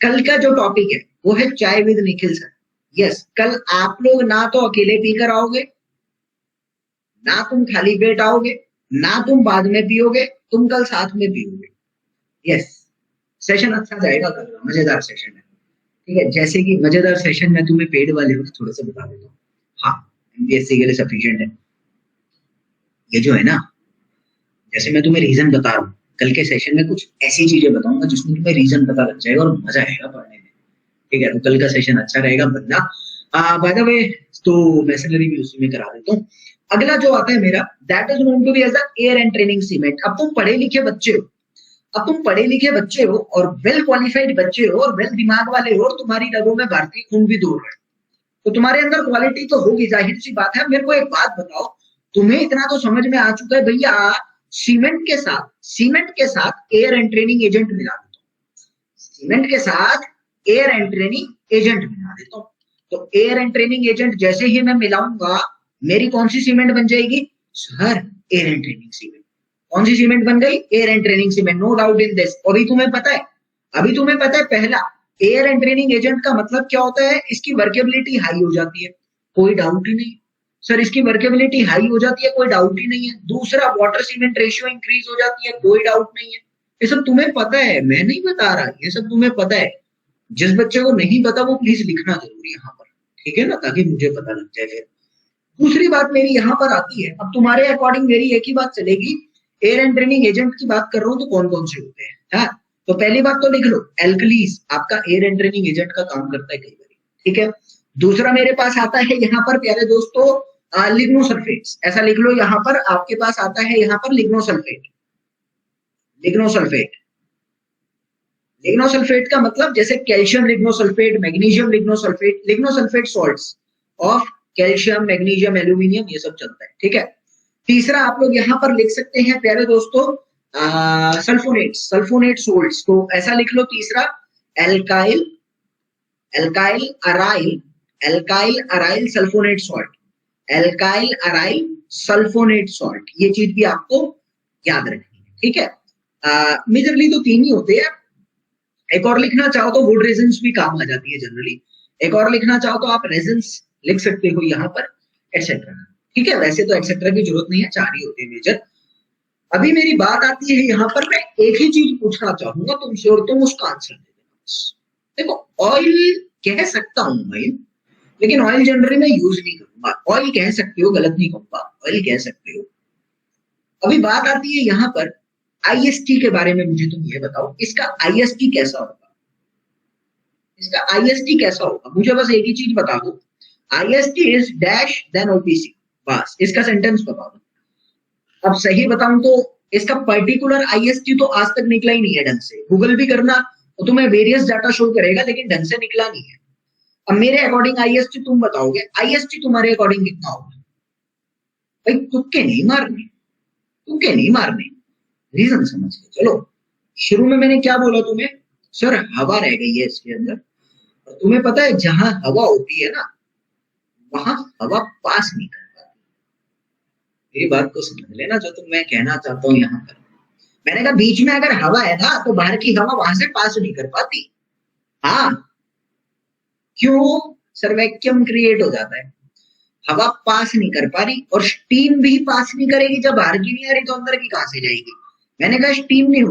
कल का जो टॉपिक है वो है चाय विद निखिल सर। यस, कल आप लोग ना तो अकेले पीकर आओगे, ना तुम खाली पेट आओगे, ना तुम बाद में पियोगे, तुम कल साथ में पियोगे। यस, सेशन अच्छा जाएगा कल, मजेदार सेशन है, ठीक है। जैसे कि मजेदार सेशन मैं तुम्हें पेड वाले वक्त थोड़ा सा बता देता हूँ। हाँ एमपीएससी के लिए सफिशिएंट है ये जो है ना, जैसे मैं तुम्हें रीजन बता रहा हूँ, कल के सेशन में कुछ ऐसी चीजें बताऊंगा जिसमें तुम्हें रीजन पता लग जाएगा और मजा आएगा पढ़ने में, ठीक है। तो कल का सेशन अच्छा रहेगा बनना। बाय द वे, तो मैसनरी भी उसी में करा देता हूँ। अगला जो आता है मेरा, that is known to be as air entraining cement. अब तुम पढ़े लिखे बच्चे हो, अब तुम पढ़े लिखे बच्चे हो और वेल क्वालिफाइड बच्चे हो और वेल दिमाग वाले हो, और तुम्हारी रगों में भारतीय खून भी दौड़ रहा है, तो तुम्हारे अंदर क्वालिटी तो होगी, जाहिर सी बात है। मेरे को एक बात बताओ, तुम्हें इतना तो समझ में आ चुका है भैया, सीमेंट के साथ एयर एंट्रेनिंग एजेंट मिला देता हूं, सीमेंट के साथ एयर एंट्रेनिंग एजेंट मिला देता हूं। तो एयर एंट्रेनिंग एजेंट जैसे ही मैं मिलाऊंगा, मेरी कौन सी सीमेंट बन जाएगी सर? Air entraining cement. कौन सी सीमेंट बन गई? Air entraining cement, no doubt in this. अभी तुम्हें पता है पहला एयर एंट्रेनिंग एजेंट का मतलब क्या होता है? इसकी वर्केबिलिटी हाई हो जाती है, कोई डाउट ही नहीं सर, इसकी वर्केबिलिटी हाई हो जाती है, कोई डाउट ही नहीं है। दूसरा, वाटर सीमेंट रेशियो इंक्रीज हो जाती है, कोई डाउट नहीं है। ये सब तुम्हें पता है, मैं नहीं बता रहा, ये सब तुम्हें पता है। जिस बच्चे को नहीं पता वो प्लीज लिखना जरूरी यहाँ पर, ठीक है ना, ताकि मुझे पता लग जाए। फिर दूसरी बात मेरी यहाँ पर आती है, अब तुम्हारे अकॉर्डिंग मेरी एक ही बात चलेगी, एयर एंट्रेनिंग एजेंट की बात कर रहा हूँ तो कौन कौन से होते हैं। हाँ, तो पहली बात तो लिख लो, एल्कलीज आपका एयर एंट्रेनिंग एजेंट का काम करता है कई बार, ठीक है। दूसरा मेरे पास आता है यहाँ पर प्यारे दोस्तों लिग्नोसल्फेट्स, ऐसा लिख लो, यहाँ पर आपके पास आता है यहाँ पर लिग्नोसल्फेट। लिग्नोसल्फेट का मतलब जैसे calcium lignosulphate, magnesium lignosulphate, lignosulphate salts of calcium, magnesium, aluminium, ये सब चलता है, ठीक है। तीसरा आप लोग यहाँ पर लिख सकते हैं प्यारे दोस्तों सल्फोनेट सोल्ट्स, तो ऐसा लिख लो तीसरा alkyl aryl sulphonate salt, alkyl aryl sulphonate salt, ये चीज भी आपको याद रखनी है, ठीक है। मेजरली तो तीन ही होते हैं, एक और लिखना चाहो तो वुड रेजिन्स भी काम आ जाती है जनरली, एक और लिखना चाहो तो आप रेजिन्स लिख सकते हो यहाँ पर, एटसेट्रा, ठीक है। वैसे तो एटसेट्रा की जरूरत नहीं है, चार ही होते हैं मेजर। अभी मेरी बात आती है यहाँ पर, मैं एक ही चीज पूछना चाहूंगा तुमसे और तुम उसका आंसर दे देना। देखो, ऑयल कह सकता हूं ऑयल, लेकिन ऑयल जनरली मैं यूज नहीं करूंगा। ऑयल कह सकते हो, गलत नहीं कहूंगा, ऑयल कह सकते हो। अभी बात आती है यहाँ पर आईएसटी के बारे में, मुझे तुम ये बताओ इसका आईएसटी कैसा होगा, इसका आईएसटी कैसा होगा? मुझे बस एक ही चीज बता दो, IST is dash than OPC, बस इसका सेंटेंस बता दो। अब सही बताऊं तो इसका पर्टिकुलर आईएसटी तो आज तक निकला ही नहीं है ढंग से, गूगल भी करना तो तुम्हें वेरियस डाटा शो करेगा, लेकिन ढंग से निकला नहीं है। अब मेरे अकॉर्डिंग आईएसटी तुम बताओगे, आईएसटी तुम्हारे अकॉर्डिंग कितना होगा? भाई तुक्के नहीं मारने, रीजन समझ के चलो। शुरू में मैंने क्या बोला तुम्हें? सर हवा रह गई है इसके अंदर, और तुम्हें पता है जहां हवा होती है ना, वहां हवा पास नहीं कर पाती। मेरी बात को समझ लेना जो तुम मैं कहना चाहता हूं यहाँ पर। मैंने कहा बीच में अगर हवा है ना, तो बाहर की हवा वहां से पास नहीं कर पाती। हाँ, क्यों सर? वैक्यूम क्रिएट हो जाता है, हवा पास नहीं कर पा रही, और स्टीम भी पास नहीं करेगी। जब बाहर की नहीं आ रही तो अंदर की कहां से जाएगी? मैंने कहा स्टीम नहीं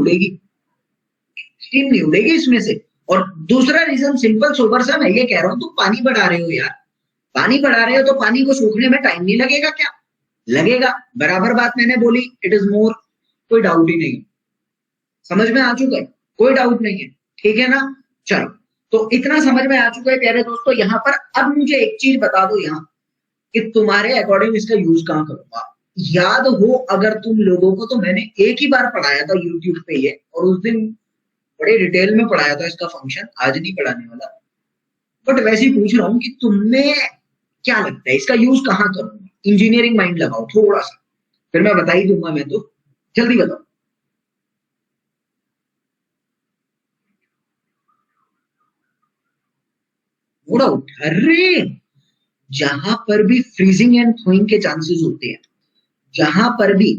उड़ेगी इसमें से। और दूसरा रीजन सिंपल सोबर सा, मैं ये कह रहा हूं, तुम पानी बढ़ा रहे हो यार, पानी बढ़ा रहे हो तो पानी को सूखने में टाइम नहीं लगेगा क्या? लगेगा, बराबर बात मैंने बोली, इट इज मोर, कोई डाउट ही नहीं, समझ में आ चुका है, कोई डाउट नहीं है, ठीक है ना। चलो, तो इतना समझ में आ चुका है प्यारे दोस्तों यहाँ पर। अब मुझे एक चीज बता दो यहाँ कि तुम्हारे अकॉर्डिंग इसका यूज कहाँ करूंगा। याद हो अगर तुम लोगों को, तो मैंने एक ही बार पढ़ाया था यूट्यूब पे ये, और उस दिन बड़े डिटेल में पढ़ाया था इसका फंक्शन, आज नहीं पढ़ाने वाला, बट वैसे ही पूछ रहा हूँ कि तुम्हें क्या लगता है इसका यूज कहाँ करूंगा? इंजीनियरिंग माइंड लगाओ थोड़ा सा, फिर मैं बता ही दूंगा। मैं तो जल्दी बताओ। नो डाउट, अरे जहां पर भी फ्रीजिंग एंड थोइंग के चांसेस होते हैं, जहां पर भी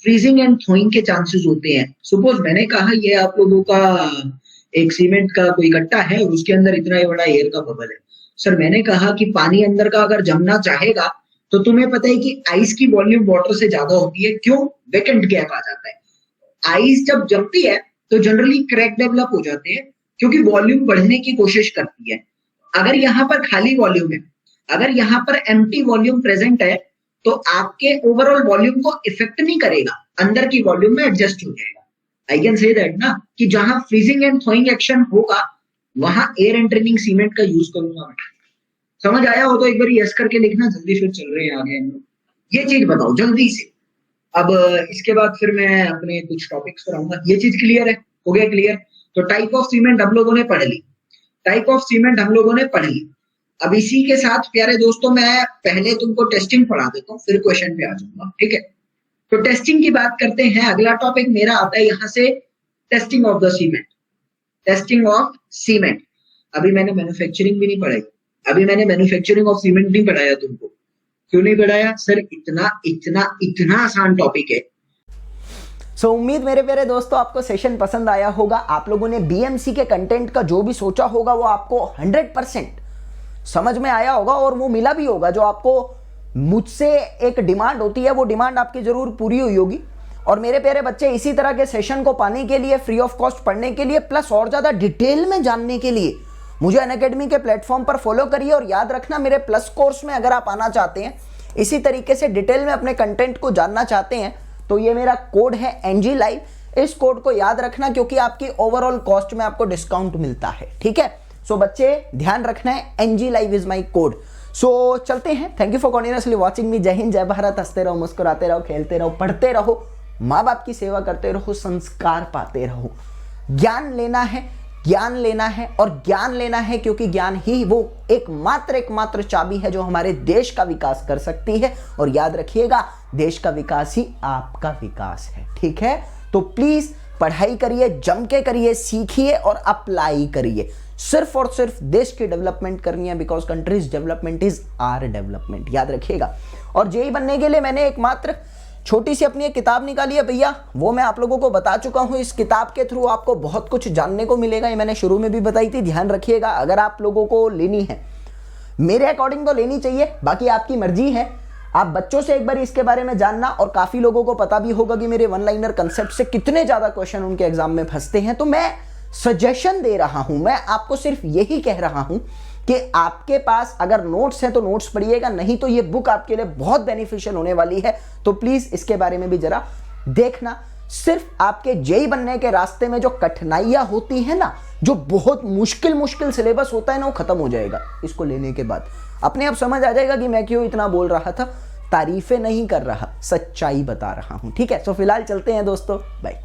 फ्रीजिंग एंड थोइंग के चांसेस होते हैं, सपोज मैंने कहा ये आप लोगों का एक सीमेंट का कोई कट्टा है और उसके अंदर इतना ही बड़ा एयर का बबल है। सर मैंने कहा कि पानी अंदर का अगर जमना चाहेगा तो तुम्हें पता है कि आइस की वॉल्यूम वाटर से ज्यादा होती है। क्यों? वैकेंट गैप आ जाता है। आइस जब जमती है तो जनरली क्रैक डेवलप हो जाते हैं, क्योंकि वॉल्यूम बढ़ने की कोशिश करती है। अगर यहाँ पर खाली वॉल्यूम है, अगर यहाँ पर एम्प्टी वॉल्यूम प्रेजेंट है, तो आपके ओवरऑल वॉल्यूम को इफेक्ट नहीं करेगा, अंदर की वॉल्यूम में एडजस्ट हो जाएगा। आई कैन से दैट ना, कि जहां फ्रीजिंग एंड थॉइंग एक्शन होगा वहां एयर एंट्रेनिंग सीमेंट का यूज करूंगा मैं। समझ आया हो तो एक बार यस करके लिखना, जल्दी फिर चल रहे हैं आगे हम लोग। ये चीज बताओ जल्दी से। अब इसके बाद फिर मैं अपने कुछ टॉपिक्स पर आऊंगा। ये चीज क्लियर है? हो गया क्लियर? तो टाइप ऑफ सीमेंट हम लोगों ने पढ़ ली, टाइप ऑफ सीमेंट हम लोगों ने पढ़ ली। अब इसी के साथ प्यारे दोस्तों मैं पहले तुमको टेस्टिंग पढ़ा देता हूँ, फिर क्वेश्चन पे आ जाऊंगा, ठीक है। तो टेस्टिंग की बात करते हैं। अगला टॉपिक मेरा आता है यहाँ से testing of the cement. Testing of cement. अभी मैंने मैन्युफैक्चरिंग भी नहीं पढ़ाई, अभी मैंने मैन्युफैक्चरिंग ऑफ सीमेंट नहीं पढ़ाया तुमको। क्यों नहीं पढ़ाया सर? इतना इतना इतना आसान टॉपिक है। सो उम्मीद मेरे प्यारे दोस्तों आपको सेशन पसंद आया होगा। आप लोगों ने बीएमसी के कंटेंट का जो भी सोचा होगा वो आपको 100% समझ में आया होगा और वो मिला भी होगा। जो आपको मुझसे एक डिमांड होती है वो डिमांड आपकी जरूर पूरी हुई होगी। और मेरे प्यारे बच्चे, इसी तरह के सेशन को पाने के लिए, फ्री ऑफ कॉस्ट पढ़ने के लिए, प्लस और ज्यादा डिटेल में जानने के लिए मुझे अनअकैडमी के प्लेटफॉर्म पर फॉलो करिए। और याद रखना, मेरे प्लस कोर्स में अगर आप आना चाहते हैं, इसी तरीके से डिटेल में अपने कंटेंट को जानना चाहते हैं, तो ये मेरा कोड है NG Live। इस कोड को याद रखना क्योंकि आपकी ओवरऑल कॉस्ट में आपको डिस्काउंट मिलता है, ठीक है। सो बच्चे ध्यान रखना है, NG Live is my code. So चलते हैं। Thank you for continuously watching me. जय हिंद, जय भारत। हंसते रहो, मुस्कुराते रहो, खेलते रहो, पढ़ते रहो, माँ बाप की सेवा करते रहो, संस्कार पाते रहो। ज्ञान लेना है, ज्ञान लेना है और ज्ञान लेना है, क्योंकि ज्ञान ही वो एकमात्र चाबी है जो हमारे देश का विकास कर सकती है। और याद रखिएगा, देश का विकास ही आपका विकास है, ठीक है। तो प्लीज पढ़ाई करिए, जम के करिए, सीखिए और अप्लाई करिए। सिर्फ और सिर्फ देश की डेवलपमेंट करनी है, because country's development is our development, याद रखिएगा। और जेई बनने के लिए मैंने एकमात्र छोटी सी अपनी एक किताब निकाली है भैया, वो मैं आप लोगों को बता चुका हूं। इस किताब के थ्रू आपको बहुत कुछ जानने को मिलेगा, ये मैंने शुरू में भी बताई थी। ध्यान रखिएगा, अगर आप लोगों को लेनी है, मेरे अकॉर्डिंग तो लेनी चाहिए, बाकी आपकी मर्जी है। आप बच्चों से एक बार इसके बारे में जानना, और काफी लोगों को पता भी होगा कि मेरे वन लाइनर कंसेप्ट से कितने ज्यादा क्वेश्चन उनके एग्जाम में फंसते हैं। तो मैं सजेशन दे रहा हूं, मैं आपको सिर्फ यही कह रहा हूं कि आपके पास अगर नोट्स हैं तो नोट्स पढ़िएगा, नहीं तो ये बुक आपके लिए बहुत बेनिफिशियल होने वाली है। तो प्लीज इसके बारे में भी जरा देखना। सिर्फ आपके जेई बनने के रास्ते में जो कठिनाइयां होती है ना, जो बहुत मुश्किल सिलेबस होता है ना, वो खत्म हो जाएगा इसको लेने के बाद। अपने आप समझ आ जाएगा कि मैं क्यों इतना बोल रहा था। तारीफें नहीं कर रहा, सच्चाई बता रहा हूं, ठीक है। सो फिलहाल चलते हैं दोस्तों, बाय।